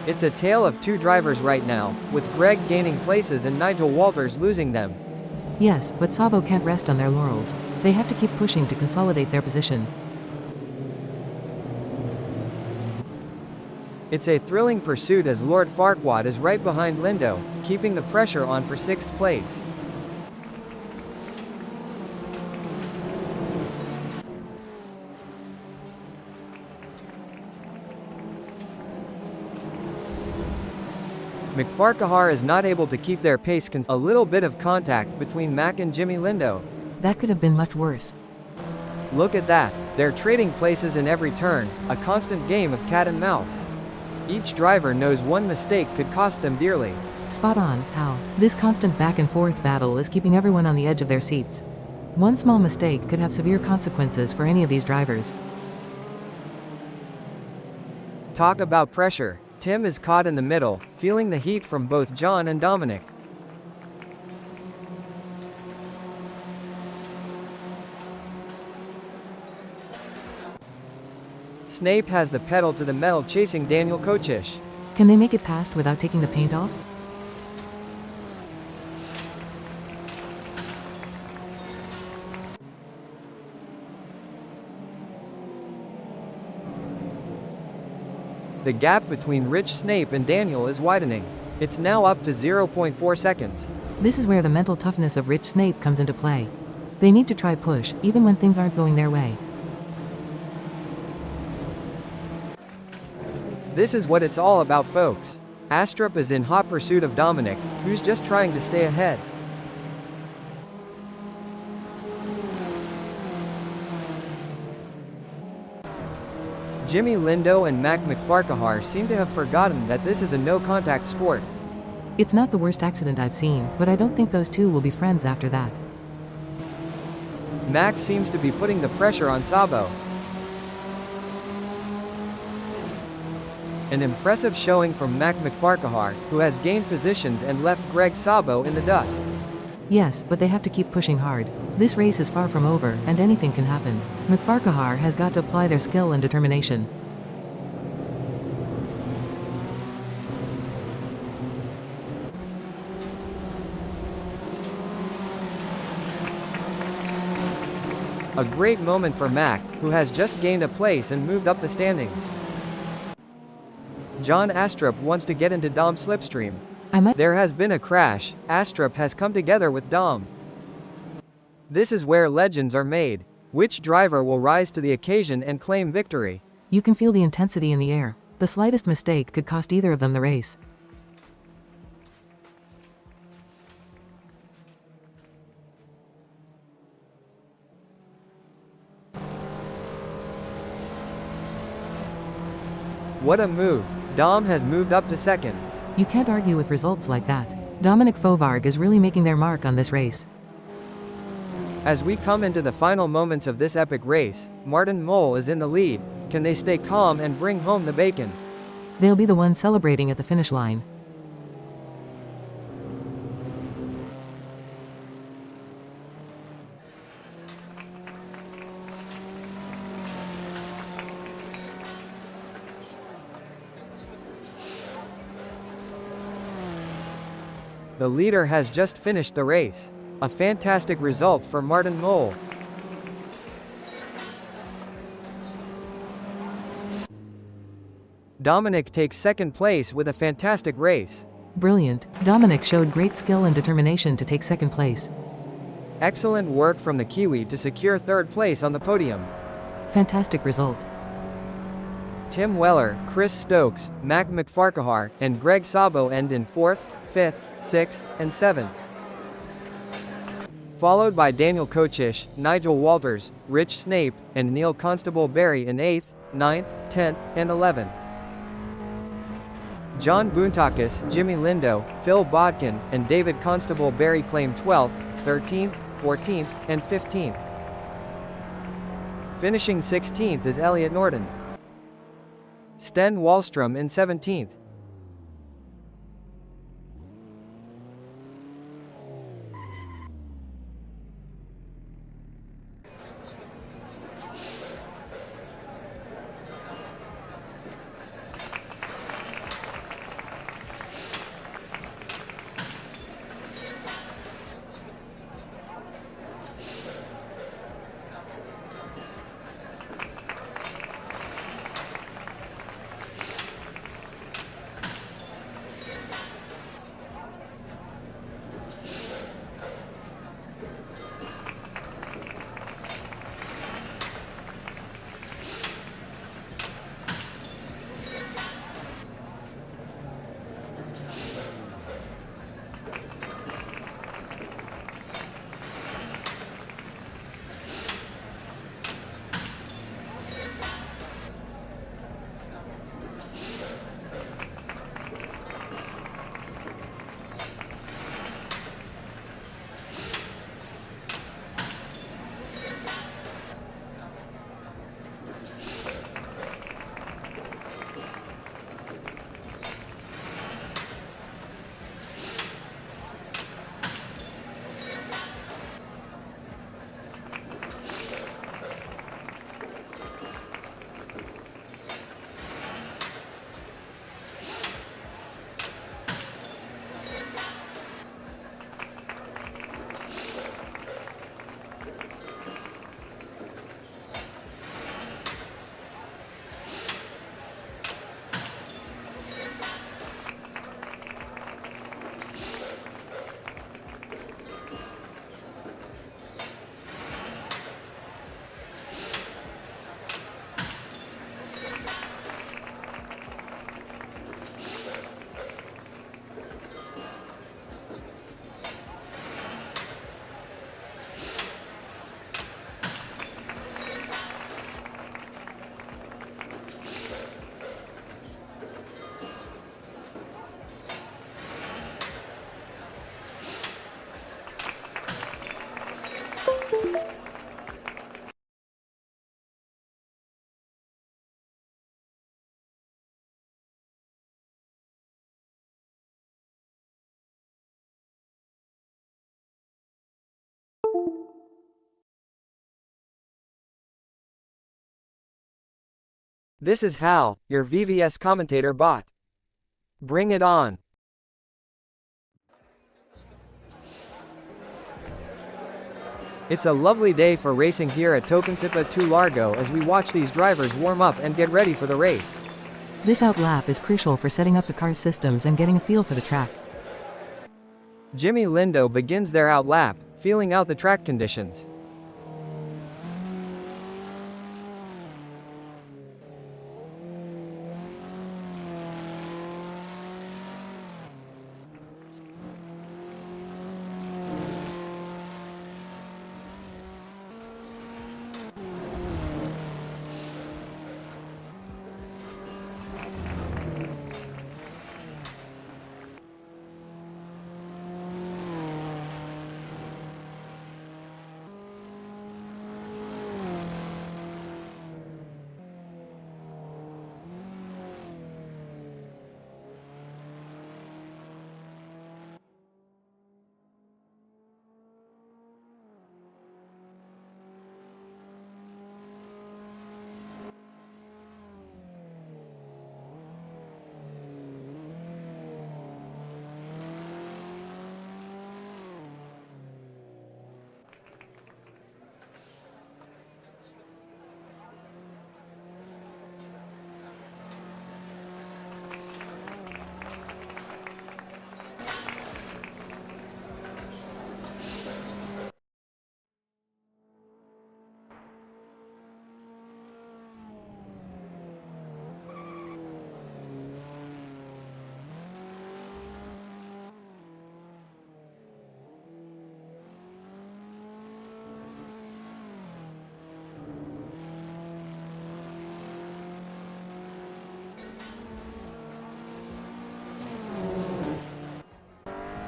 It's a tale of two drivers right now, with Greg gaining places and Nigel Walters losing them. Yes, but Sabo can't rest on their laurels. They have to keep pushing to consolidate their position. It's a thrilling pursuit as Lord Farquaad is right behind Lindo, keeping the pressure on for 6th place. McFarquhar is not able to keep their pace. A little bit of contact between Mac and Jimmy Lindo. That could have been much worse. Look at that. They're trading places in every turn, a constant game of cat and mouse. Each driver knows one mistake could cost them dearly. Spot on, Hal. This constant back and forth battle is keeping everyone on the edge of their seats. One small mistake could have severe consequences for any of these drivers. Talk about pressure. Tim is caught in the middle, feeling the heat from both John and Dominic. Snape has the pedal to the metal chasing Daniel Kochish. Can they make it past without taking the paint off? The gap between Rich Snape and Daniel is widening. It's now up to 0.4 seconds. This is where the mental toughness of Rich Snape comes into play. They need to try push, even when things aren't going their way. This is what it's all about, folks. Astrup is in hot pursuit of Dominic, who's just trying to stay ahead. Jimmy Lindo and Mac McFarquhar seem to have forgotten that this is a no-contact sport. It's not the worst accident I've seen, but I don't think those two will be friends after that. Mack seems to be putting the pressure on Sabo. An impressive showing from Mac McFarquhar, who has gained positions and left Greg Sabo in the dust. Yes, but they have to keep pushing hard. This race is far from over, and anything can happen. McFarquhar has got to apply their skill and determination. A great moment for Mack, who has just gained a place and moved up the standings. John Astrup wants to get into Dom's slipstream. There has been a crash. Astrup has come together with Dom. This is where legends are made. Which driver will rise to the occasion and claim victory? You can feel the intensity in the air. The slightest mistake could cost either of them the race. What a move. Dom has moved up to second. You can't argue with results like that. Dominic Fovarg is really making their mark on this race. As we come into the final moments of this epic race, Martin Mole is in the lead. Can they stay calm and bring home the bacon? They'll be the ones celebrating at the finish line. The leader has just finished the race. A fantastic result for Martin Mole. Dominic takes second place with a fantastic race. Brilliant. Dominic showed great skill and determination to take second place. Excellent work from the Kiwi to secure third place on the podium. Fantastic result. Tim Weller, Chris Stokes, Mac McFarquhar, and Greg Sabo end in 4th, 5th, 6th, and 7th. Followed by Daniel Kochish, Nigel Walters, Rich Snape, and Neil Constable Barry in 8th, 9th, 10th, and 11th. John Boontakis, Jimmy Lindo, Phil Bodkin, and David Constable Barry claim 12th, 13th, 14th, and 15th. Finishing 16th is Elliot Norton. Sten Wallstrom in 17th. This is Hal, your VVS commentator bot. Bring it on. It's a lovely day for racing here at Tocancipa 2 Largo as we watch these drivers warm up and get ready for the race. This out lap is crucial for setting up the car's systems and getting a feel for the track. Jimmy Lindo begins their out lap, feeling out the track conditions.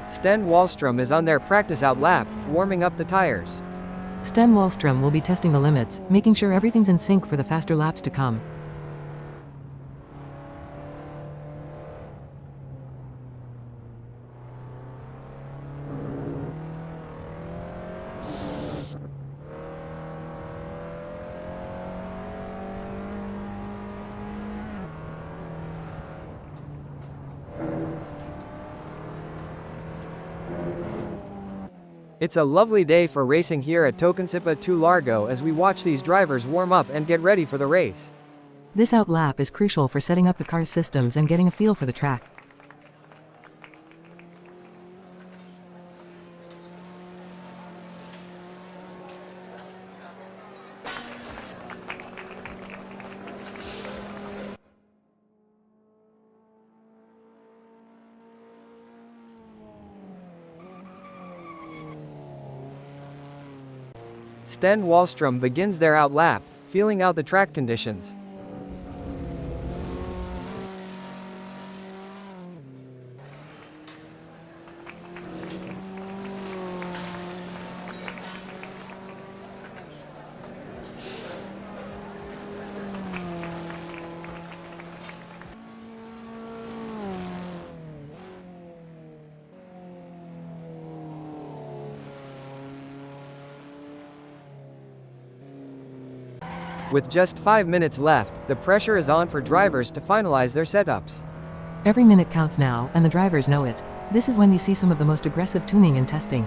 Sten Wallstrom is on their practice out lap, warming up the tires. Sten Wallstrom will be testing the limits, making sure everything's in sync for the faster laps to come. It's a lovely day for racing here at Tocancipa 2 Largo as we watch these drivers warm up and get ready for the race. This out lap is crucial for setting up the car's systems and getting a feel for the track. Sten Wallstrom begins their out lap, feeling out the track conditions. With just 5 minutes left, the pressure is on for drivers to finalize their setups. Every minute counts now, and the drivers know it. This is when you see some of the most aggressive tuning and testing.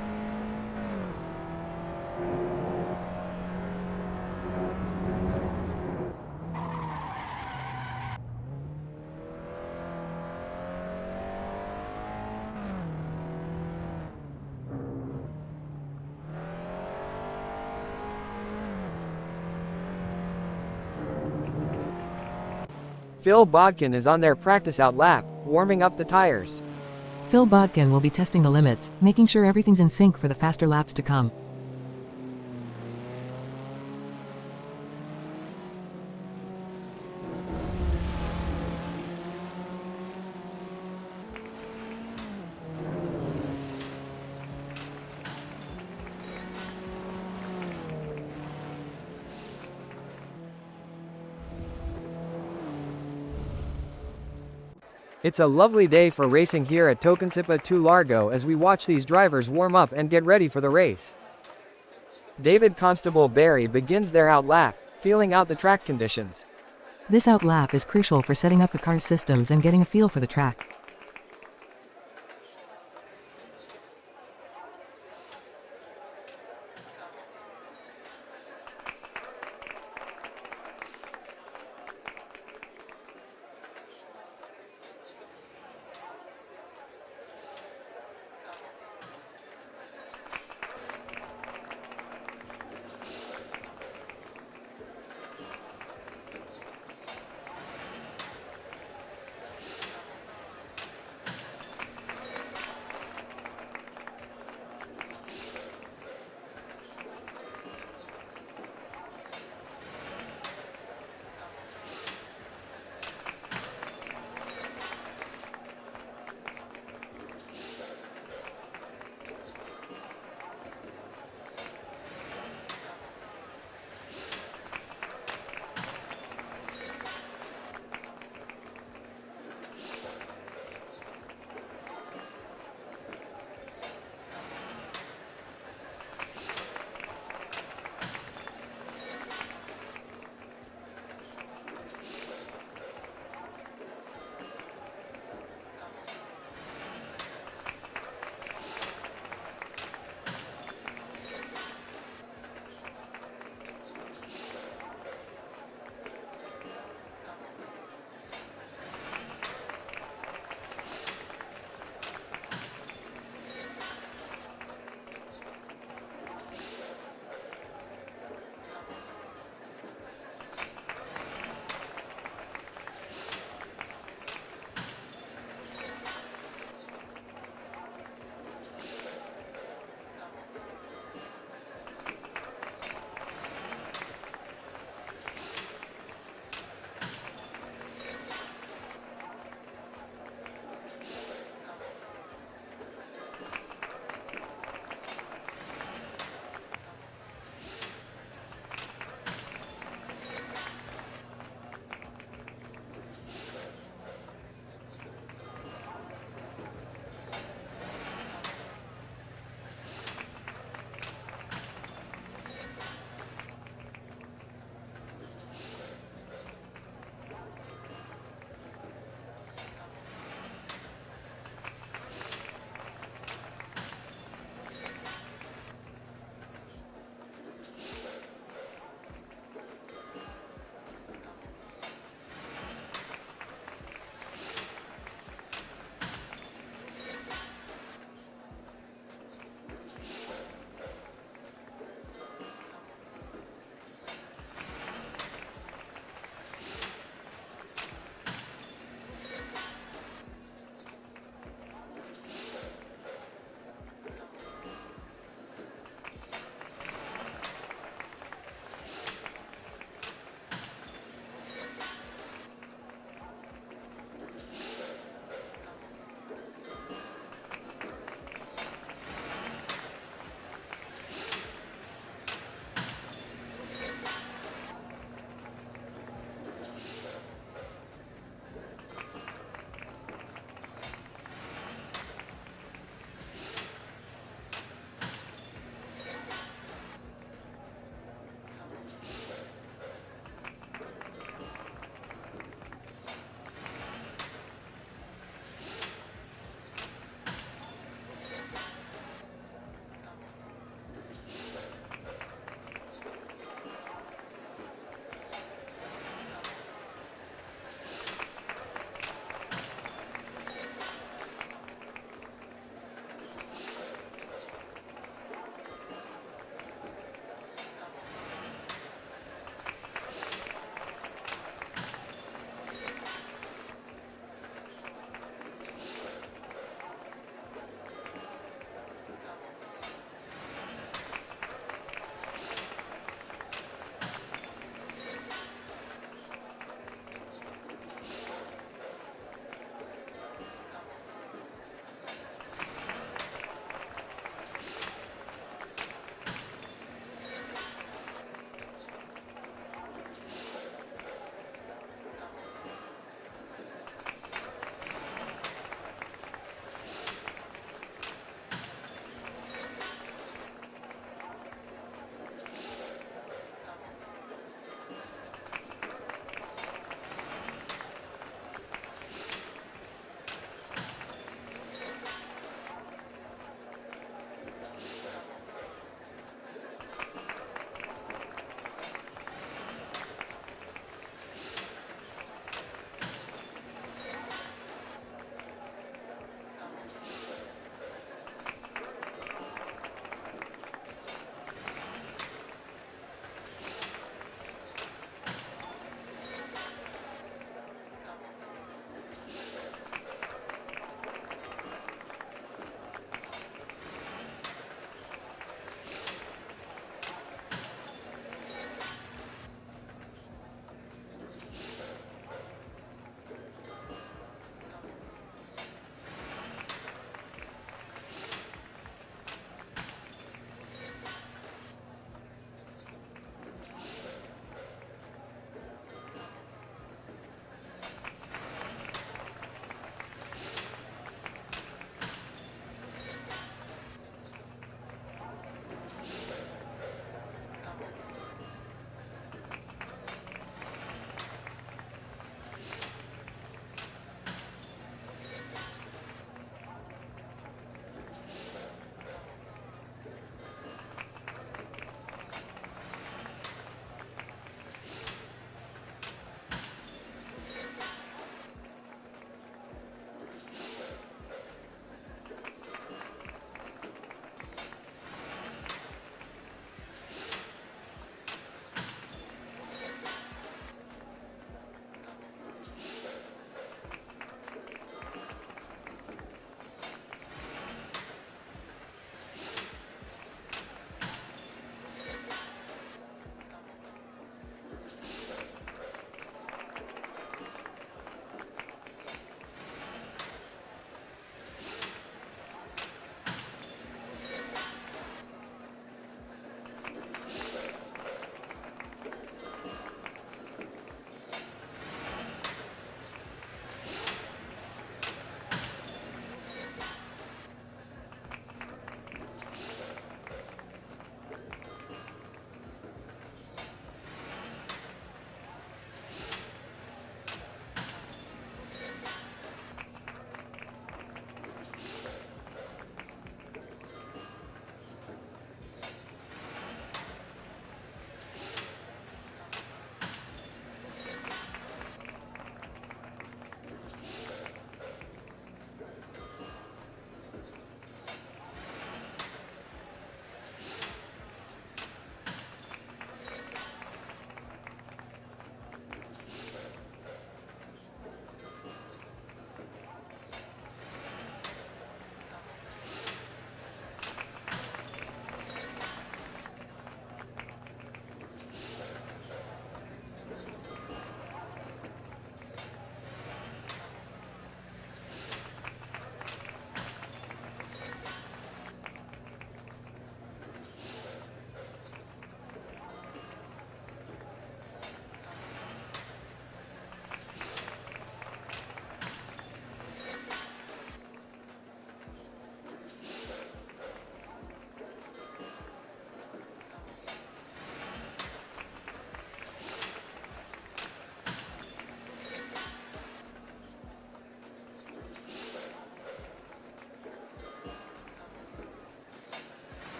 Phil Bodkin is on their practice out lap, warming up the tires. Phil Bodkin will be testing the limits, making sure everything's in sync for the faster laps to come. It's a lovely day for racing here at Tocancipa 2 Largo as we watch these drivers warm up and get ready for the race. David Constable Barry begins their out lap, feeling out the track conditions. This out lap is crucial for setting up the car's systems and getting a feel for the track.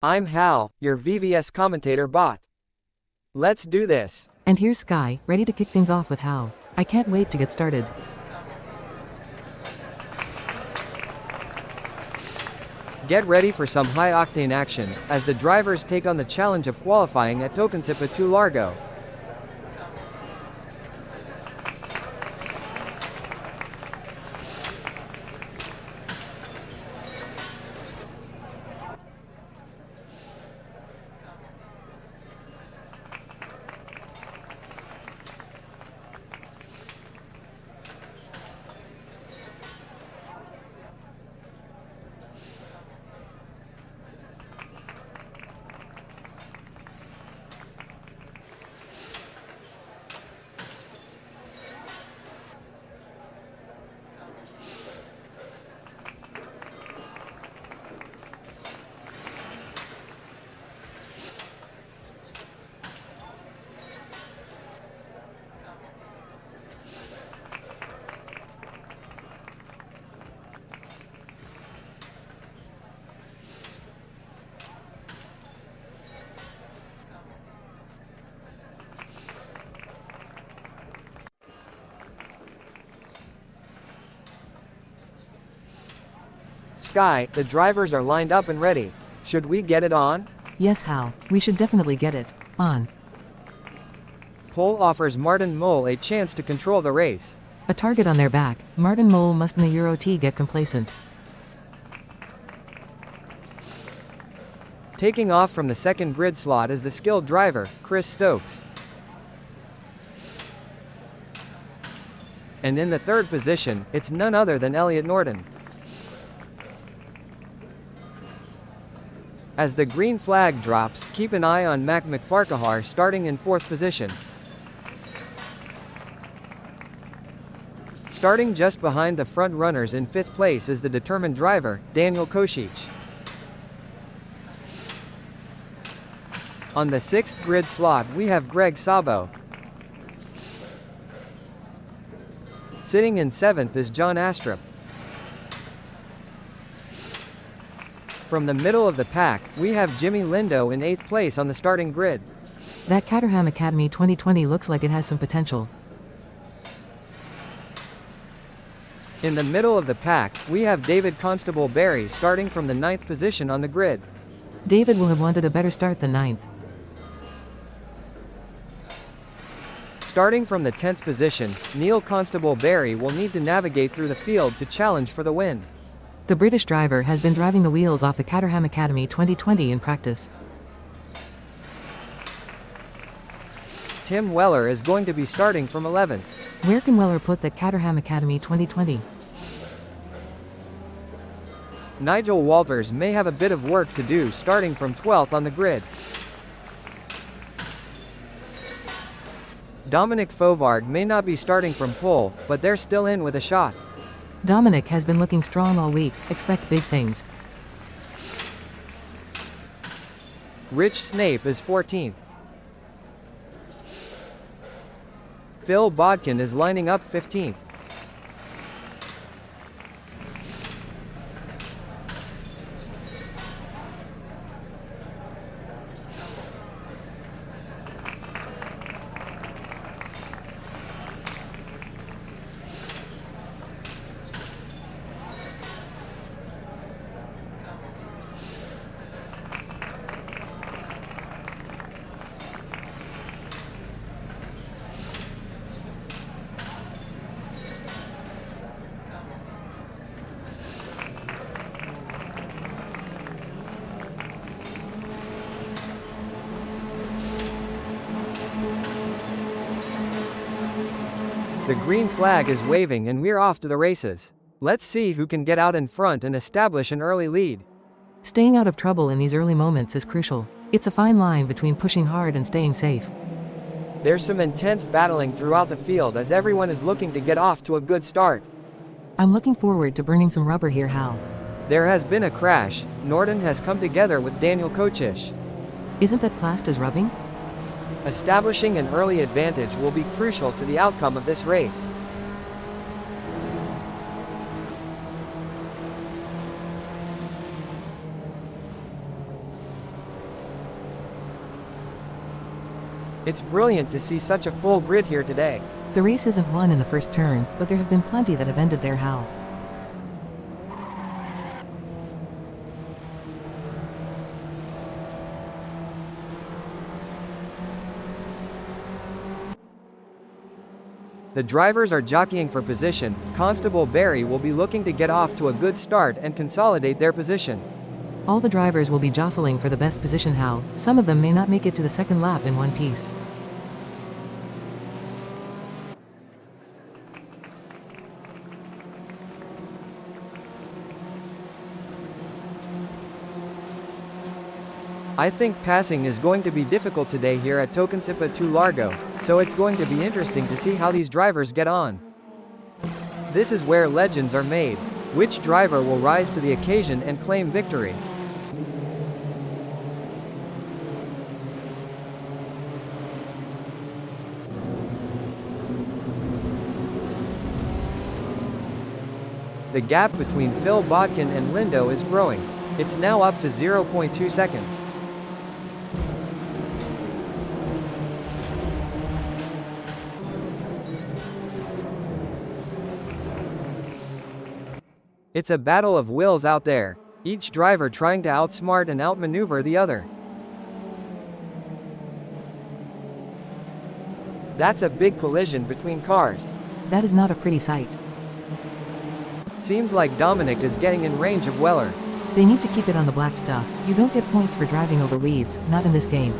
I'm Hal, your VVS commentator bot. Let's do this. And here's Sky, ready to kick things off with Hal. I can't wait to get started. Get ready for some high-octane action, as the drivers take on the challenge of qualifying at Tocancipa 2 Largo. Sky, the drivers are lined up and ready. Should we get it on? Yes, Hal, we should definitely get it on. Pole offers Martin Mole a chance to control the race. A target on their back, Martin Mole must in the Euro T get complacent. Taking off from the second grid slot is the skilled driver, Chris Stokes. And in the third position, it's none other than Elliot Norton. As the green flag drops, keep an eye on Mac McFarquhar starting in fourth position. Starting just behind the front runners in fifth place is the determined driver, Daniel Kosic. On the sixth grid slot we have Greg Sabo. Sitting in seventh is John Astrup. From the middle of the pack, we have Jimmy Lindo in 8th place on the starting grid. That Caterham Academy 2020 looks like it has some potential. In the middle of the pack, we have David Constable Barry starting from the 9th position on the grid. David will have wanted a better start than 9th. Starting from the 10th position, Neil Constable Barry will need to navigate through the field to challenge for the win. The British driver has been driving the wheels off the Caterham Academy 2020 in practice. Tim Weller is going to be starting from 11th. Where can Weller put the Caterham Academy 2020? Nigel Walters may have a bit of work to do starting from 12th on the grid. Dominic Fovard may not be starting from pole, but they're still in with a shot. Dominic has been looking strong all week, expect big things. Rich Snape is 14th. Phil Bodkin is lining up 15th. The green flag is waving and we're off to the races. Let's see who can get out in front and establish an early lead. Staying out of trouble in these early moments is crucial. It's a fine line between pushing hard and staying safe. There's some intense battling throughout the field as everyone is looking to get off to a good start. I'm looking forward to burning some rubber here, Hal. There has been a crash. Norden has come together with Daniel Kocic. Isn't that Plast is rubbing? Establishing an early advantage will be crucial to the outcome of this race. It's brilliant to see such a full grid here today. The race isn't won in the first turn, but there have been plenty that have ended there. How? The drivers are jockeying for position. Constable Barry will be looking to get off to a good start and consolidate their position. All the drivers will be jostling for the best position. How? Some of them may not make it to the second lap in one piece. I think passing is going to be difficult today here at Tocancipa 2 Largo, so it's going to be interesting to see how these drivers get on. This is where legends are made. Which driver will rise to the occasion and claim victory? The gap between Phil Bodkin and Lindo is growing. It's now up to 0.2 seconds. It's a battle of wills out there, each driver trying to outsmart and outmaneuver the other. That's a big collision between cars. That is not a pretty sight. Seems like Dominic is getting in range of Weller. They need to keep it on the black stuff. You don't get points for driving over weeds, not in this game.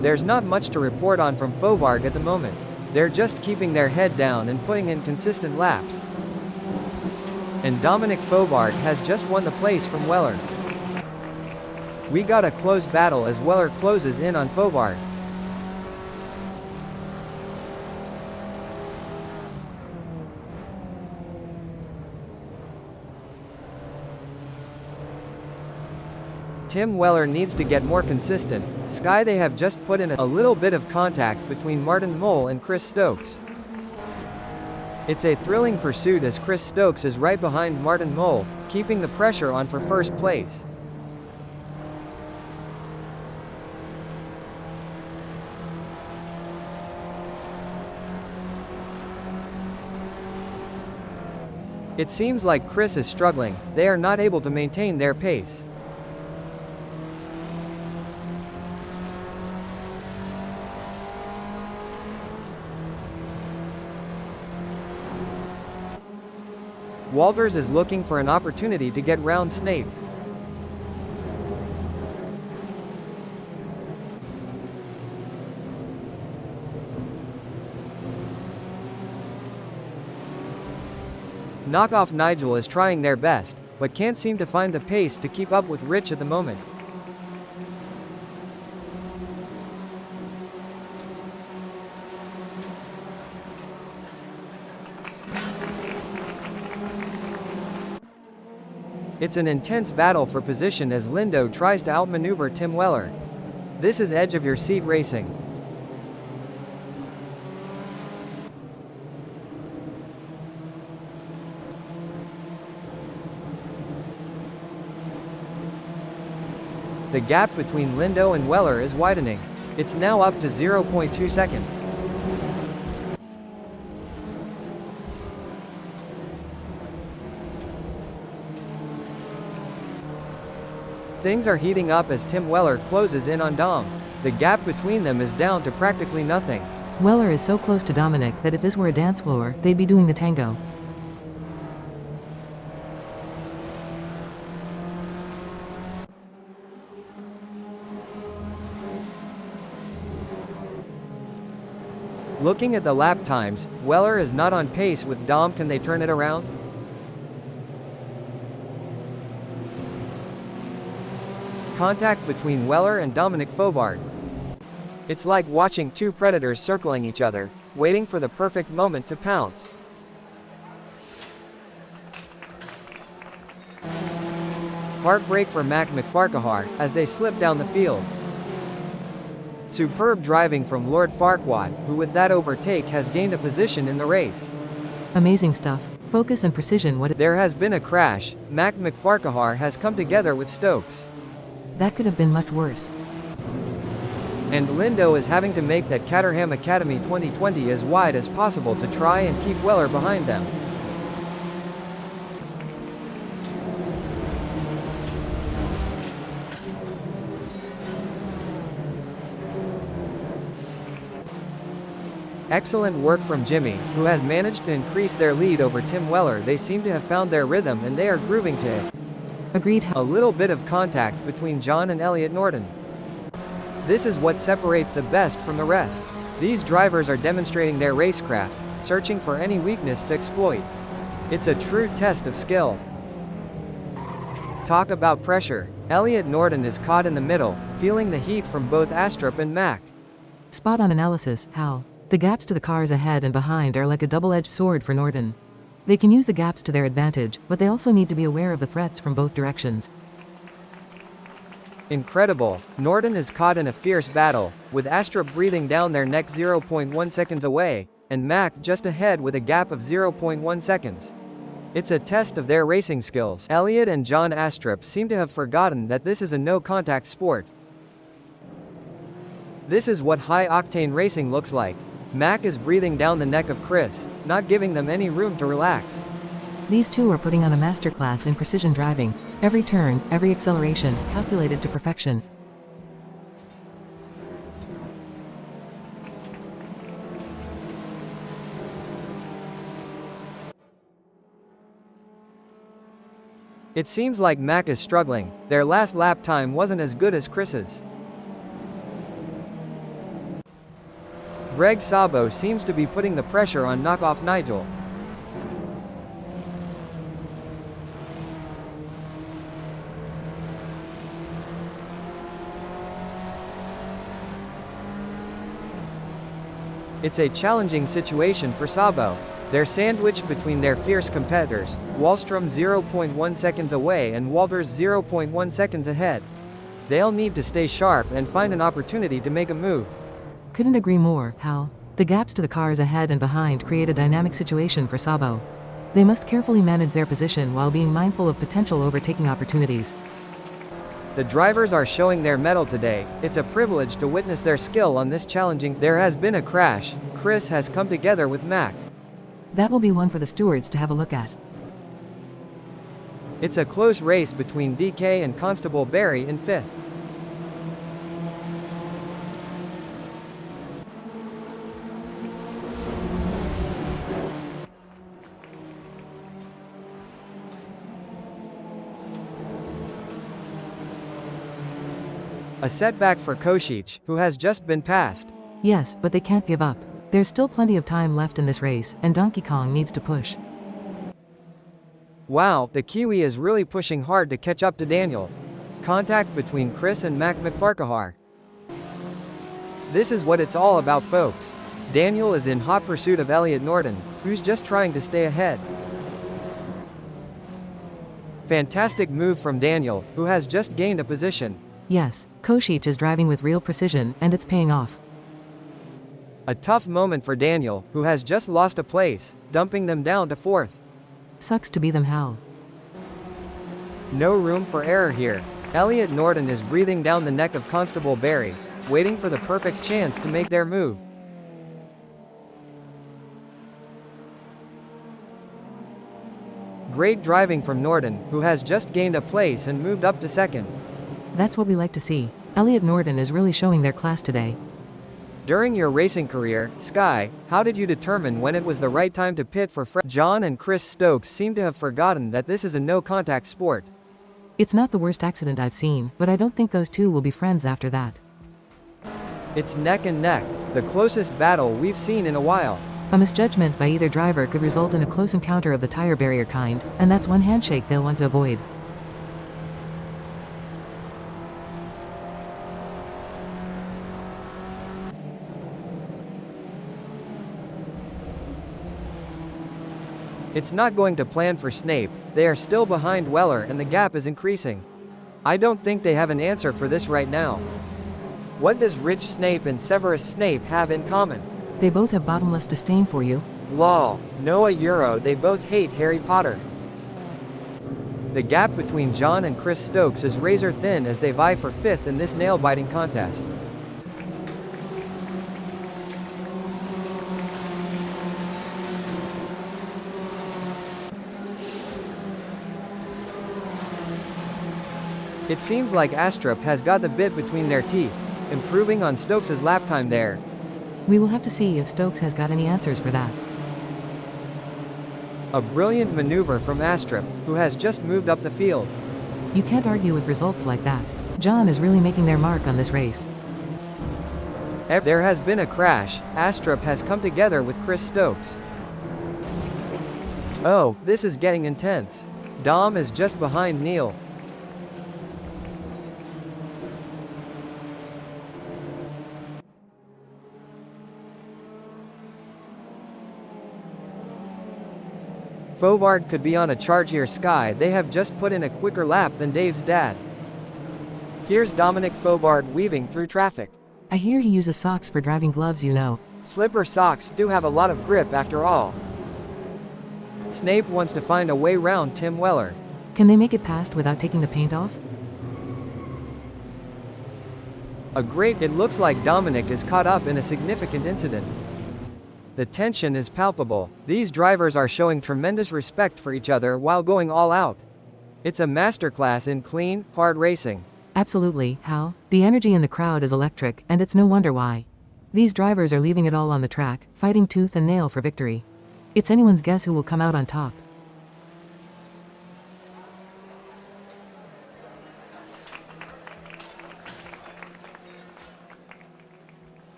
There's not much to report on from Fovarg at the moment. They're just keeping their head down and putting in consistent laps. And Dominic Fovarg has just won the place from Weller. We got a close battle as Weller closes in on Fovarg. Tim Weller needs to get more consistent. Sky they have just put in a little bit of contact between Martin Mole and Chris Stokes. It's a thrilling pursuit as Chris Stokes is right behind Martin Mole, keeping the pressure on for first place. It seems like Chris is struggling. They are not able to maintain their pace. Walters is looking for an opportunity to get round Snape. Knockoff Nigel is trying their best, but can't seem to find the pace to keep up with Rich at the moment. It's an intense battle for position as Lindo tries to outmaneuver Tim Weller. This is edge of your seat racing. The gap between Lindo and Weller is widening. It's now up to 0.2 seconds. Things are heating up as Tim Weller closes in on Dom. The gap between them is down to practically nothing. Weller is so close to Dominic that if this were a dance floor, they'd be doing the tango. Looking at the lap times, Weller is not on pace with Dom. Can they turn it around? Contact between Weller and Dominic Fauvard. It's like watching two predators circling each other, waiting for the perfect moment to pounce. Heartbreak for Mac McFarquhar as they slip down the field. Superb driving from Lord Farquaad, who with that overtake has gained a position in the race. Amazing stuff. Focus and precision. There has been a crash. Mac McFarquhar has come together with Stokes. That could have been much worse. And Lindo is having to make that Caterham Academy 2020 as wide as possible to try and keep Weller behind them. Excellent work from Jimmy, who has managed to increase their lead over Tim Weller. They seem to have found their rhythm and they are grooving to it. Agreed. A little bit of contact between John and Elliot Norton. This is what separates the best from the rest. These drivers are demonstrating their racecraft, searching for any weakness to exploit. It's a true test of skill. Talk about pressure. Elliot Norton is caught in the middle, feeling the heat from both Astrup and Mac. Spot on analysis, Hal. The gaps to the cars ahead and behind are like a double-edged sword for Norton. They can use the gaps to their advantage, but they also need to be aware of the threats from both directions. Incredible. Norton is caught in a fierce battle, with Astrup breathing down their neck 0.1 seconds away, and Mac just ahead with a gap of 0.1 seconds. It's a test of their racing skills. Elliot and John Astrup seem to have forgotten that this is a no-contact sport. This is what high-octane racing looks like. Mac is breathing down the neck of Chris, not giving them any room to relax. These two are putting on a masterclass in precision driving. Every turn, every acceleration, calculated to perfection. It seems like Mac is struggling. Their last lap time wasn't as good as Chris's. Greg Sabo seems to be putting the pressure on knockoff Nigel. It's a challenging situation for Sabo. They're sandwiched between their fierce competitors, Wallstrom 0.1 seconds away and Walters 0.1 seconds ahead. They'll need to stay sharp and find an opportunity to make a move. Couldn't agree more, Hal. The gaps to the cars ahead and behind create a dynamic situation for Sabo. They must carefully manage their position while being mindful of potential overtaking opportunities. The drivers are showing their mettle today. It's a privilege to witness their skill on this challenging. There has been a crash. Chris has come together with Mac. That will be one for the stewards to have a look at. It's a close race between DK and Constable Barry in fifth. A setback for Košić, who has just been passed. Yes, but they can't give up. There's still plenty of time left in this race, and Donkey Kong needs to push. Wow, the Kiwi is really pushing hard to catch up to Daniel. Contact between Chris and Mac McFarquhar. This is what it's all about, folks. Daniel is in hot pursuit of Elliot Norton, who's just trying to stay ahead. Fantastic move from Daniel, who has just gained a position. Yes, Košić is driving with real precision, and it's paying off. A tough moment for Daniel, who has just lost a place, dumping them down to fourth. Sucks to be them, Hal. No room for error here. Elliot Norton is breathing down the neck of Constable Barry, waiting for the perfect chance to make their move. Great driving from Norton, who has just gained a place and moved up to second. That's what we like to see. Elliot Norton is really showing their class today. During your racing career, Sky, how did you determine when it was the right time to pit for John and Chris Stokes seem to have forgotten that this is a no-contact sport. It's not the worst accident I've seen, but I don't think those two will be friends after that. It's neck and neck, the closest battle we've seen in a while. A misjudgment by either driver could result in a close encounter of the tire barrier kind, and that's one handshake they'll want to avoid. It's not going to plan for Snape, they are still behind Weller and the gap is increasing. I don't think they have an answer for this right now. What does Rich Snape and Severus Snape have in common? They both have bottomless disdain for you. Lol, Noah Euro, they both hate Harry Potter. The gap between John and Chris Stokes is razor thin as they vie for 5th in this nail-biting contest. It seems like Astrup has got the bit between their teeth, improving on Stokes' lap time there. We will have to see if Stokes has got any answers for that. A brilliant maneuver from Astrup, who has just moved up the field. You can't argue with results like that. John is really making their mark on this race. There has been a crash. Astrup has come together with Chris Stokes. Oh, this is getting intense. Dom is just behind Neil. Fovard could be on a charge here. Sky, they have just put in a quicker lap than Dave's dad. Here's Dominic Fovard weaving through traffic. I hear he uses socks for driving gloves, you know. Slipper socks do have a lot of grip after all. Snape wants to find a way round Tim Weller. Can they make it past without taking the paint off? It looks like Dominic is caught up in a significant incident. The tension is palpable. These drivers are showing tremendous respect for each other while going all out. It's a masterclass in clean, hard racing. Absolutely, Hal. The energy in the crowd is electric, and it's no wonder why. These drivers are leaving it all on the track, fighting tooth and nail for victory. It's anyone's guess who will come out on top.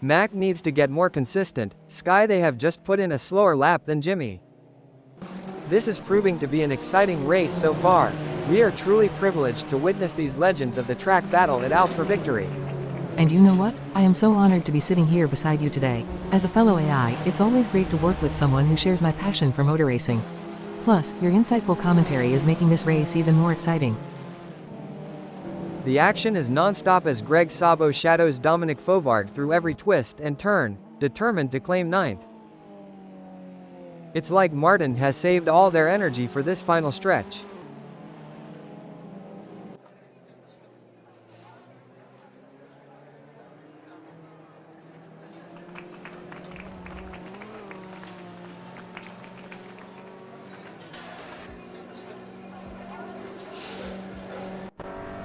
Mac needs to get more consistent. Sky, they have just put in a slower lap than Jimmy. This is proving to be an exciting race so far. We are truly privileged to witness these legends of the track battle it out for victory. And you know what? I am so honored to be sitting here beside you today. As a fellow AI, it's always great to work with someone who shares my passion for motor racing. Plus, your insightful commentary is making this race even more exciting. The action is non-stop as Greg Sabo shadows Dominic Fovard through every twist and turn, determined to claim 9th. It's like Martin has saved all their energy for this final stretch.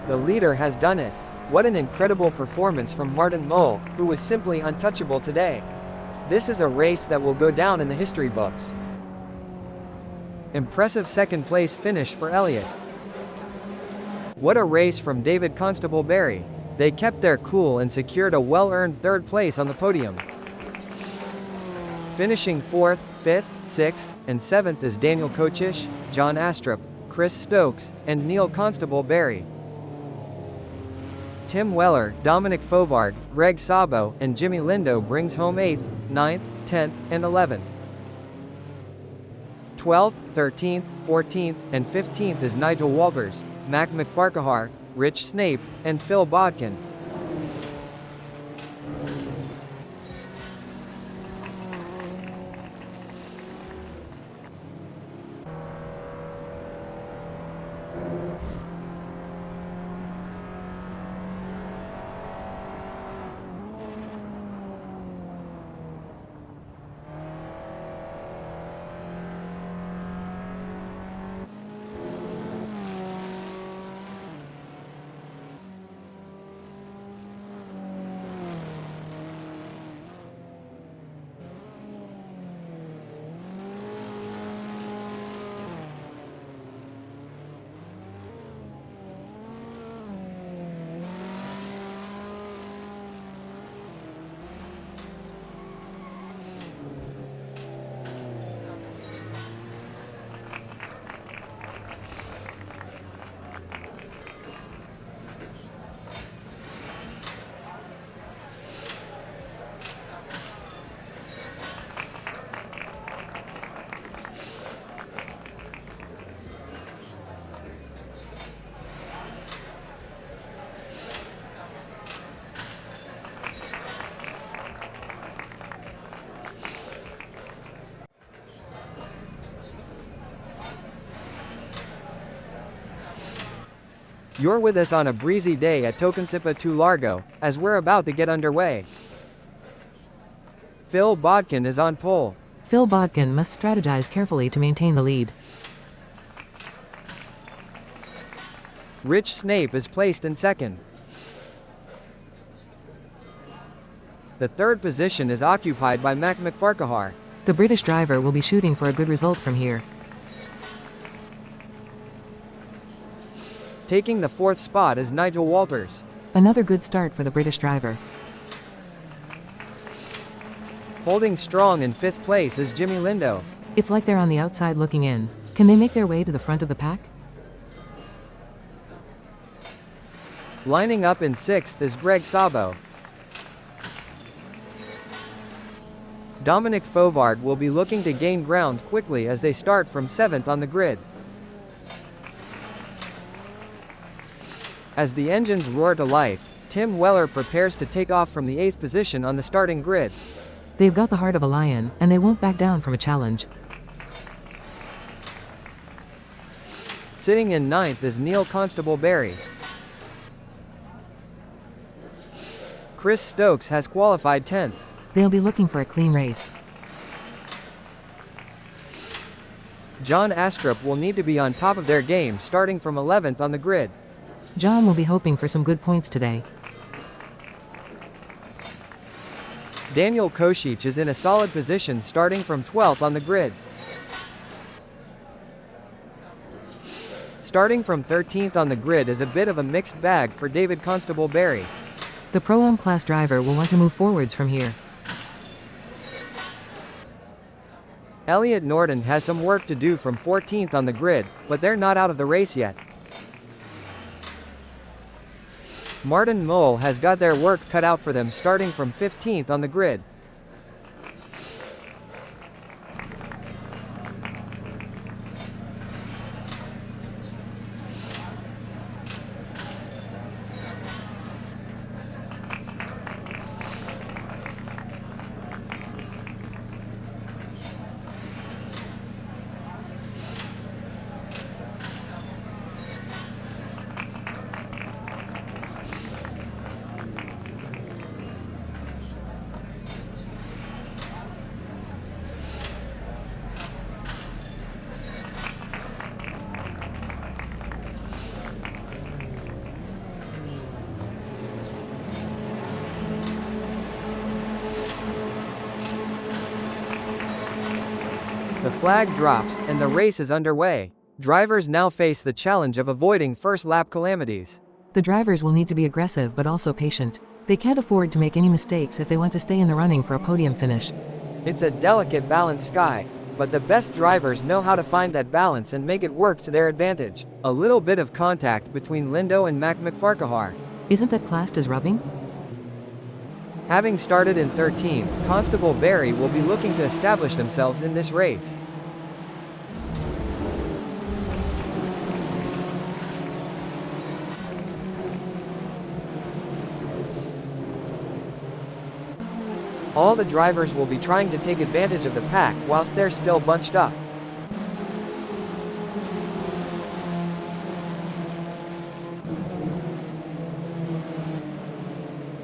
The leader has done it. What an incredible performance from Martin Mull, who was simply untouchable today. This is a race that will go down in the history books. Impressive second place finish for Elliott. What a race from David Constable Barry. They kept their cool and secured a well-earned 3rd place on the podium. Finishing 4th, 5th, 6th, and 7th is Daniel Kochish, John Astrup, Chris Stokes, and Neil Constable Barry. Tim Weller, Dominic Fovard, Greg Sabo, and Jimmy Lindo brings home 8th, 9th, 10th, and 11th. 12th, 13th, 14th, and 15th is Nigel Walters, Mac McFarquhar, Rich Snape, and Phil Bodkin. You're with us on a breezy day at Tocancipa 2 Largo, as we're about to get underway. Phil Bodkin is on pole. Phil Bodkin must strategize carefully to maintain the lead. Rich Snape is placed in second. The third position is occupied by Mac McFarquhar. The British driver will be shooting for a good result from here. Taking the fourth spot is Nigel Walters. Another good start for the British driver. Holding strong in fifth place is Jimmy Lindo. It's like they're on the outside looking in. Can they make their way to the front of the pack? Lining up in sixth is Greg Sabo. Dominic Fovard will be looking to gain ground quickly as they start from seventh on the grid. As the engines roar to life, Tim Weller prepares to take off from the eighth position on the starting grid. They've got the heart of a lion, and they won't back down from a challenge. Sitting in ninth is Neil Constable Barry. Chris Stokes has qualified 10th. They'll be looking for a clean race. John Astrup will need to be on top of their game starting from 11th on the grid. John will be hoping for some good points today. Daniel Koshich is in a solid position starting from 12th on the grid. Starting from 13th on the grid is a bit of a mixed bag for David Constable Barry. The Pro-Am class driver will want to move forwards from here. Elliot Norton has some work to do from 14th on the grid, but they're not out of the race yet. Martin Mull has got their work cut out for them starting from 15th on the grid. The flag drops, and the race is underway. Drivers now face the challenge of avoiding first lap calamities. The drivers will need to be aggressive but also patient. They can't afford to make any mistakes if they want to stay in the running for a podium finish. It's a delicate balanced sky, but the best drivers know how to find that balance and make it work to their advantage. A little bit of contact between Lindo and Mac McFarquhar. Isn't that classed as rubbing? Having started in 13, Constable Barry will be looking to establish themselves in this race. All the drivers will be trying to take advantage of the pack whilst they're still bunched up.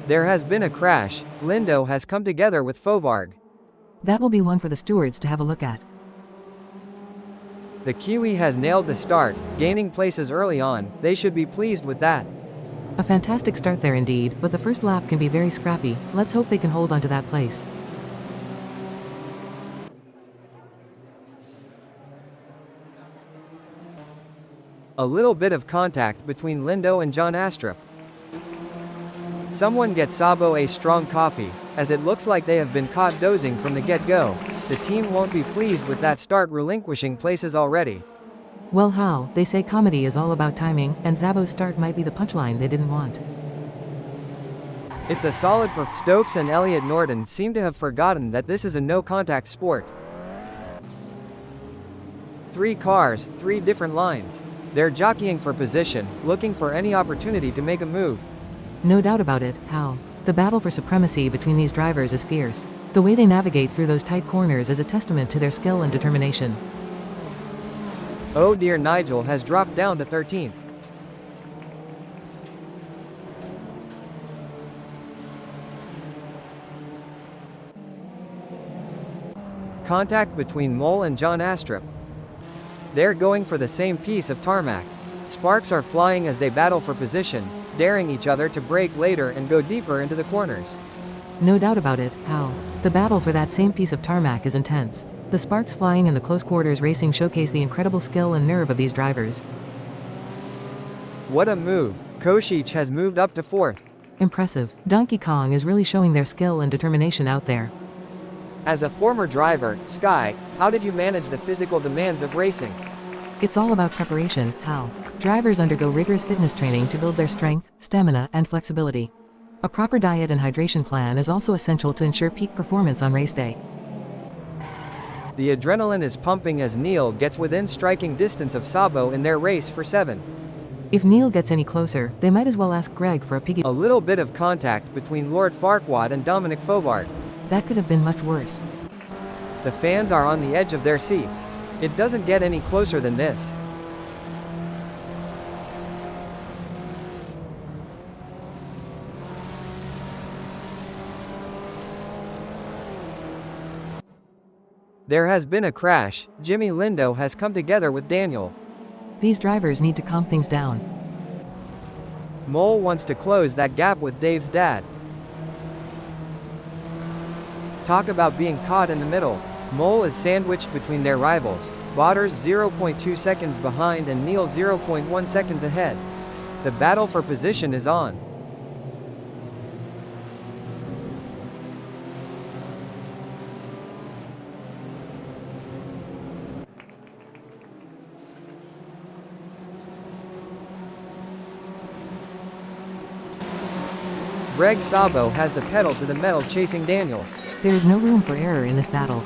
There has been a crash. Lindo has come together with Fovard. That will be one for the stewards to have a look at. The Kiwi has nailed the start, gaining places early on. They should be pleased with that. A fantastic start there indeed, but the first lap can be very scrappy. Let's hope they can hold on to that place. A little bit of contact between Lindo and John Astrup. Someone get Sabo a strong coffee, as it looks like they have been caught dozing from the get-go. The team won't be pleased with that start, relinquishing places already. Well, how? They say comedy is all about timing, and Zabo's start might be the punchline they didn't want. It's a solid Stokes and Elliot Norton seem to have forgotten that this is a no-contact sport. 3 cars, 3 different lines. They're jockeying for position, looking for any opportunity to make a move. No doubt about it, Hal. The battle for supremacy between these drivers is fierce. The way they navigate through those tight corners is a testament to their skill and determination. Oh dear, Nigel has dropped down to 13th. Contact between Mole and John Astrup. They're going for the same piece of tarmac. Sparks are flying as they battle for position, daring each other to brake later and go deeper into the corners. No doubt about it, Hal. The battle for that same piece of tarmac is intense. The sparks flying and the close quarters racing showcase the incredible skill and nerve of these drivers. What a move. Košić has moved up to 4th. Impressive. Donkey Kong is really showing their skill and determination out there. As a former driver, Sky, how did you manage the physical demands of racing? It's all about preparation, Hal. Drivers undergo rigorous fitness training to build their strength, stamina, and flexibility. A proper diet and hydration plan is also essential to ensure peak performance on race day. The adrenaline is pumping as Neil gets within striking distance of Sabo in their race for 7th. If Neil gets any closer, they might as well ask Greg for a piggy. A little bit of contact between Lord Farquaad and Dominic Fovard. That could have been much worse. The fans are on the edge of their seats. It doesn't get any closer than this. There has been a crash. Jimmy Lindo has come together with Daniel. These drivers need to calm things down. Mole wants to close that gap with Dave's dad. Talk about being caught in the middle. Mole is sandwiched between their rivals. Bottas 0.2 seconds behind and Neil 0.1 seconds ahead. The battle for position is on. Greg Sabo has the pedal to the metal chasing Daniel. There is no room for error in this battle.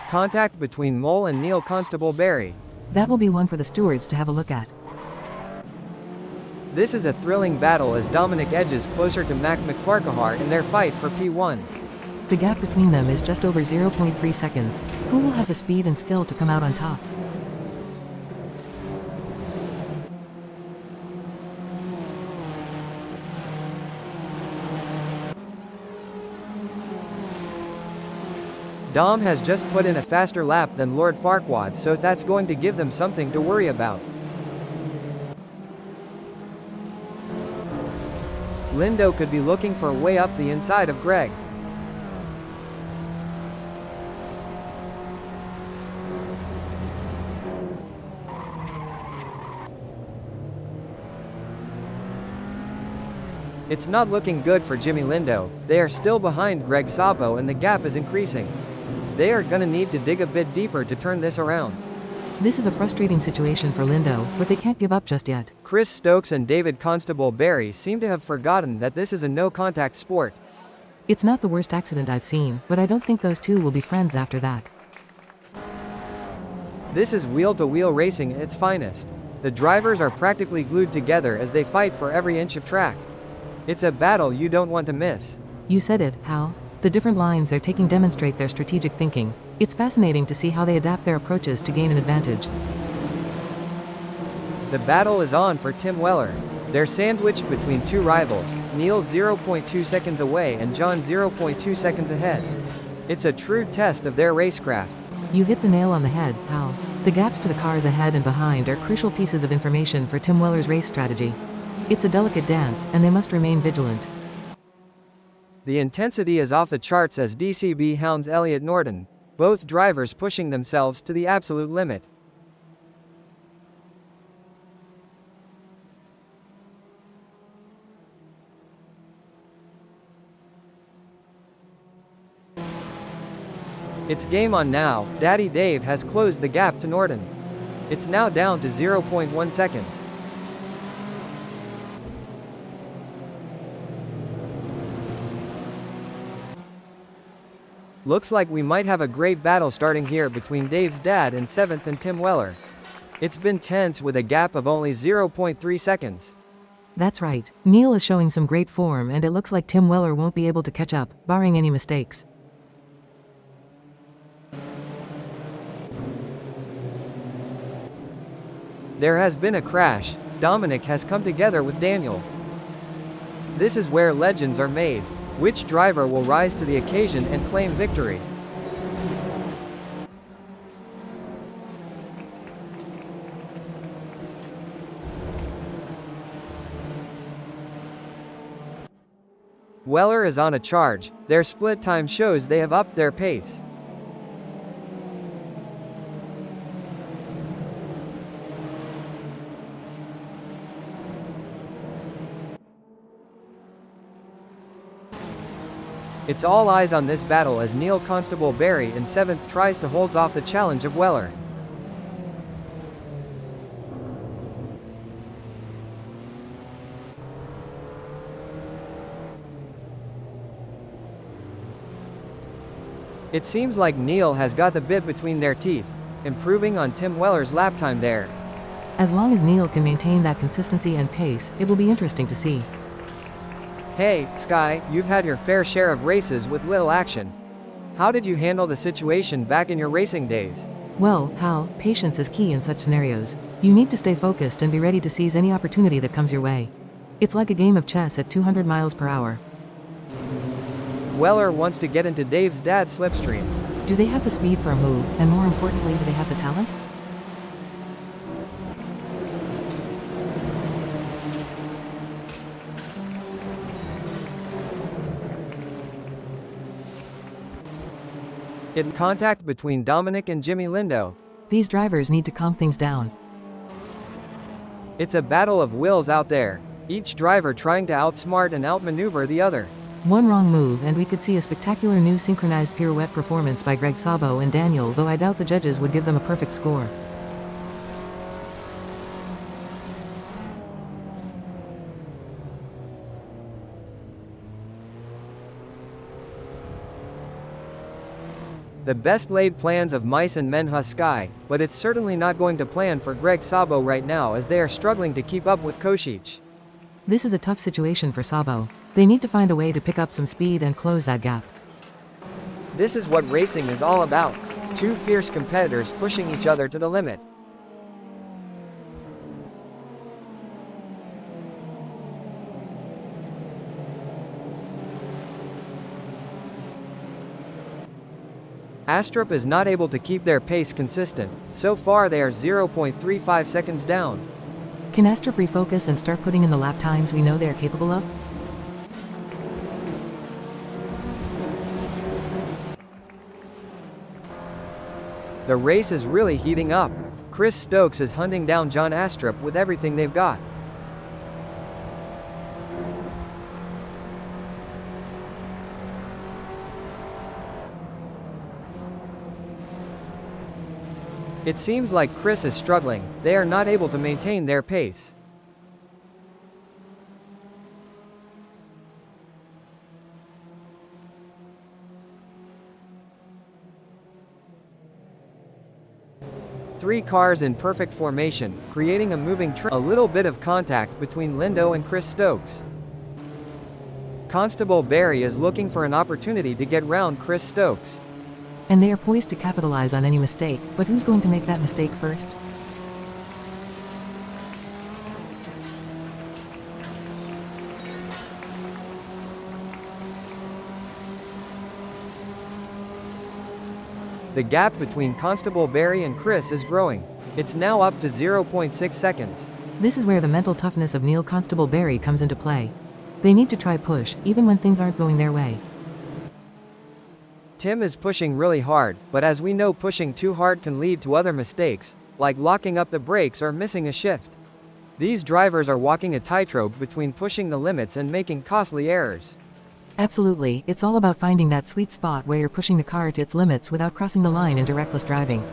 Contact between Mole and Neil Constable Barry. That will be one for the stewards to have a look at. This is a thrilling battle as Dominic edges closer to Mac McFarquhar in their fight for P1. The gap between them is just over 0.3 seconds. Who will have the speed and skill to come out on top? Dom has just put in a faster lap than Lord Farquaad, so that's going to give them something to worry about. Lindo could be looking for way up the inside of Greg. It's not looking good for Jimmy Lindo. They are still behind Greg Sabo and the gap is increasing. They are gonna need to dig a bit deeper to turn this around. This is a frustrating situation for Lindo, but they can't give up just yet. Chris Stokes and David Constable Barry seem to have forgotten that this is a no-contact sport. It's not the worst accident I've seen, but I don't think those two will be friends after that. This is wheel-to-wheel racing at its finest. The drivers are practically glued together as they fight for every inch of track. It's a battle you don't want to miss. You said it, Hal. The different lines they're taking demonstrate their strategic thinking. It's fascinating to see how they adapt their approaches to gain an advantage. The battle is on for Tim Weller. They're sandwiched between two rivals, Neil 0.2 seconds away and John 0.2 seconds ahead. It's a true test of their racecraft. You hit the nail on the head, Hal. The gaps to the cars ahead and behind are crucial pieces of information for Tim Weller's race strategy. It's a delicate dance, and they must remain vigilant. The intensity is off the charts as DCB hounds Elliot Norton, both drivers pushing themselves to the absolute limit. It's game on now. Daddy Dave has closed the gap to Norton. It's now down to 0.1 seconds. Looks like we might have a great battle starting here between Dave's dad in 7th and Tim Weller. It's been tense with a gap of only 0.3 seconds. That's right. Neil is showing some great form and it looks like Tim Weller won't be able to catch up, barring any mistakes. There has been a crash. Dominic has come together with Daniel. This is where legends are made. Which driver will rise to the occasion and claim victory? Weller is on a charge. Their split time shows they have upped their pace. It's all eyes on this battle as Neil Constable Barry in 7th tries to hold off the challenge of Weller. It seems like Neil has got the bit between their teeth, improving on Tim Weller's lap time there. As long as Neil can maintain that consistency and pace, it will be interesting to see. Hey, Sky, you've had your fair share of races with little action. How did you handle the situation back in your racing days? Well, Hal, patience is key in such scenarios. You need to stay focused and be ready to seize any opportunity that comes your way. It's like a game of chess at 200 miles per hour. Weller wants to get into Dave's dad's slipstream. Do they have the speed for a move, and more importantly, do they have the talent? In contact between Dominic and Jimmy Lindo. These drivers need to calm things down. It's a battle of wills out there, each driver trying to outsmart and outmaneuver the other. One wrong move and we could see a spectacular new synchronized pirouette performance by Greg Sabo and Daniel, though I doubt the judges would give them a perfect score. The best laid plans of mice and men Sky, but it's certainly not going to plan for Greg Sabo right now as they are struggling to keep up with Košić. This is a tough situation for Sabo. They need to find a way to pick up some speed and close that gap. This is what racing is all about. Two fierce competitors pushing each other to the limit. Astrup is not able to keep their pace consistent. So far they are 0.35 seconds down. Can Astrup refocus and start putting in the lap times we know they are capable of? The race is really heating up. Chris Stokes is hunting down John Astrup with everything they've got. It seems like Chris is struggling. They are not able to maintain their pace. Three cars in perfect formation, creating a moving train. A little bit of contact between Lindo and Chris Stokes. Constable Barry is looking for an opportunity to get round Chris Stokes. And they are poised to capitalize on any mistake, but who's going to make that mistake first? The gap between Constable Barry and Chris is growing. It's now up to 0.6 seconds. This is where the mental toughness of Neil Constable Barry comes into play. They need to try push, even when things aren't going their way. Tim is pushing really hard, but as we know, pushing too hard can lead to other mistakes, like locking up the brakes or missing a shift. These drivers are walking a tightrope between pushing the limits and making costly errors. Absolutely, it's all about finding that sweet spot where you're pushing the car to its limits without crossing the line into reckless driving.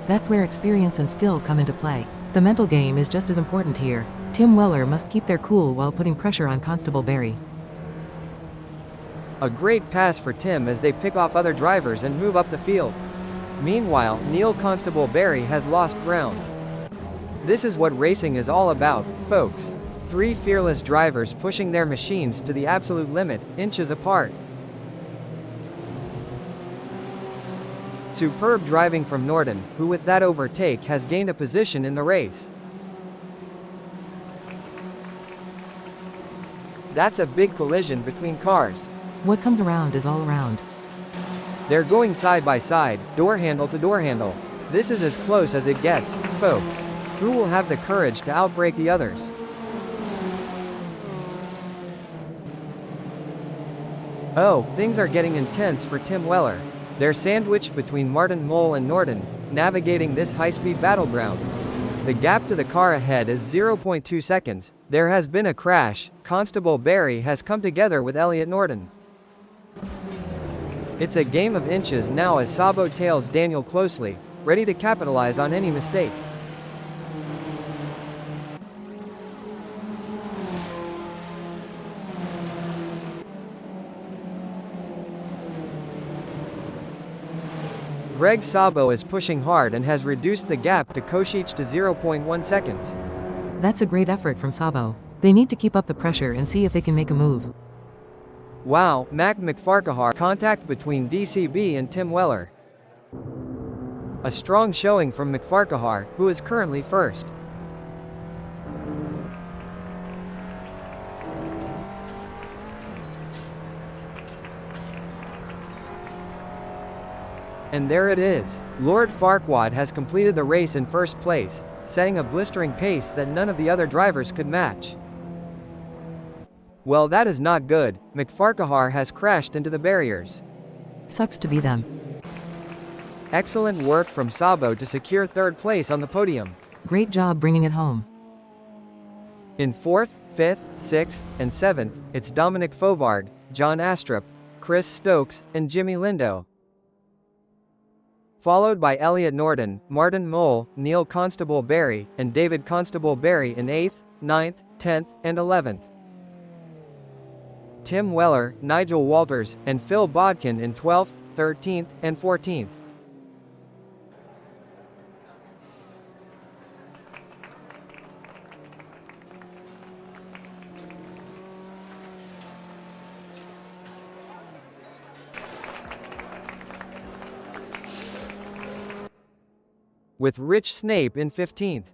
That's where experience and skill come into play. The mental game is just as important here. Tim Weller must keep their cool while putting pressure on Constable Barry. A great pass for Tim as they pick off other drivers and move up the field. Meanwhile, Neil Constable Barry has lost ground. This is what racing is all about, folks. Three fearless drivers pushing their machines to the absolute limit, inches apart. Superb driving from Norden, who with that overtake has gained a position in the race. That's a big collision between cars. What comes around is all around. They're going side by side, door handle to door handle. This is as close as it gets, folks. Who will have the courage to outbrake the others? Oh, things are getting intense for Tim Weller. They're sandwiched between Martin Mole and Norton, navigating this high-speed battleground. The gap to the car ahead is 0.2 seconds. There has been a crash. Constable Barry has come together with Elliot Norton. It's a game of inches now as Sabo tails Daniel closely, ready to capitalize on any mistake. Greg Sabo is pushing hard and has reduced the gap to Košić to 0.1 seconds. That's a great effort from Sabo. They need to keep up the pressure and see if they can make a move. Wow, Mac McFarquhar contact between DCB and Tim Weller. A strong showing from McFarquhar, who is currently first. And there it is. Lord Farquaad has completed the race in first place, setting a blistering pace that none of the other drivers could match. Well, that is not good. McFarquhar has crashed into the barriers. Sucks to be them. Excellent work from Sabo to secure third place on the podium. Great job bringing it home. In 4th, 5th, 6th, and 7th, it's Dominic Fovard, John Astrup, Chris Stokes, and Jimmy Lindo. Followed by Elliot Norton, Martin Mole, Neil Constable Barry, and David Constable Barry in 8th, 9th, 10th, and 11th. Tim Weller, Nigel Walters, and Phil Bodkin in 12th, 13th, and 14th. With Rich Snape in 15th.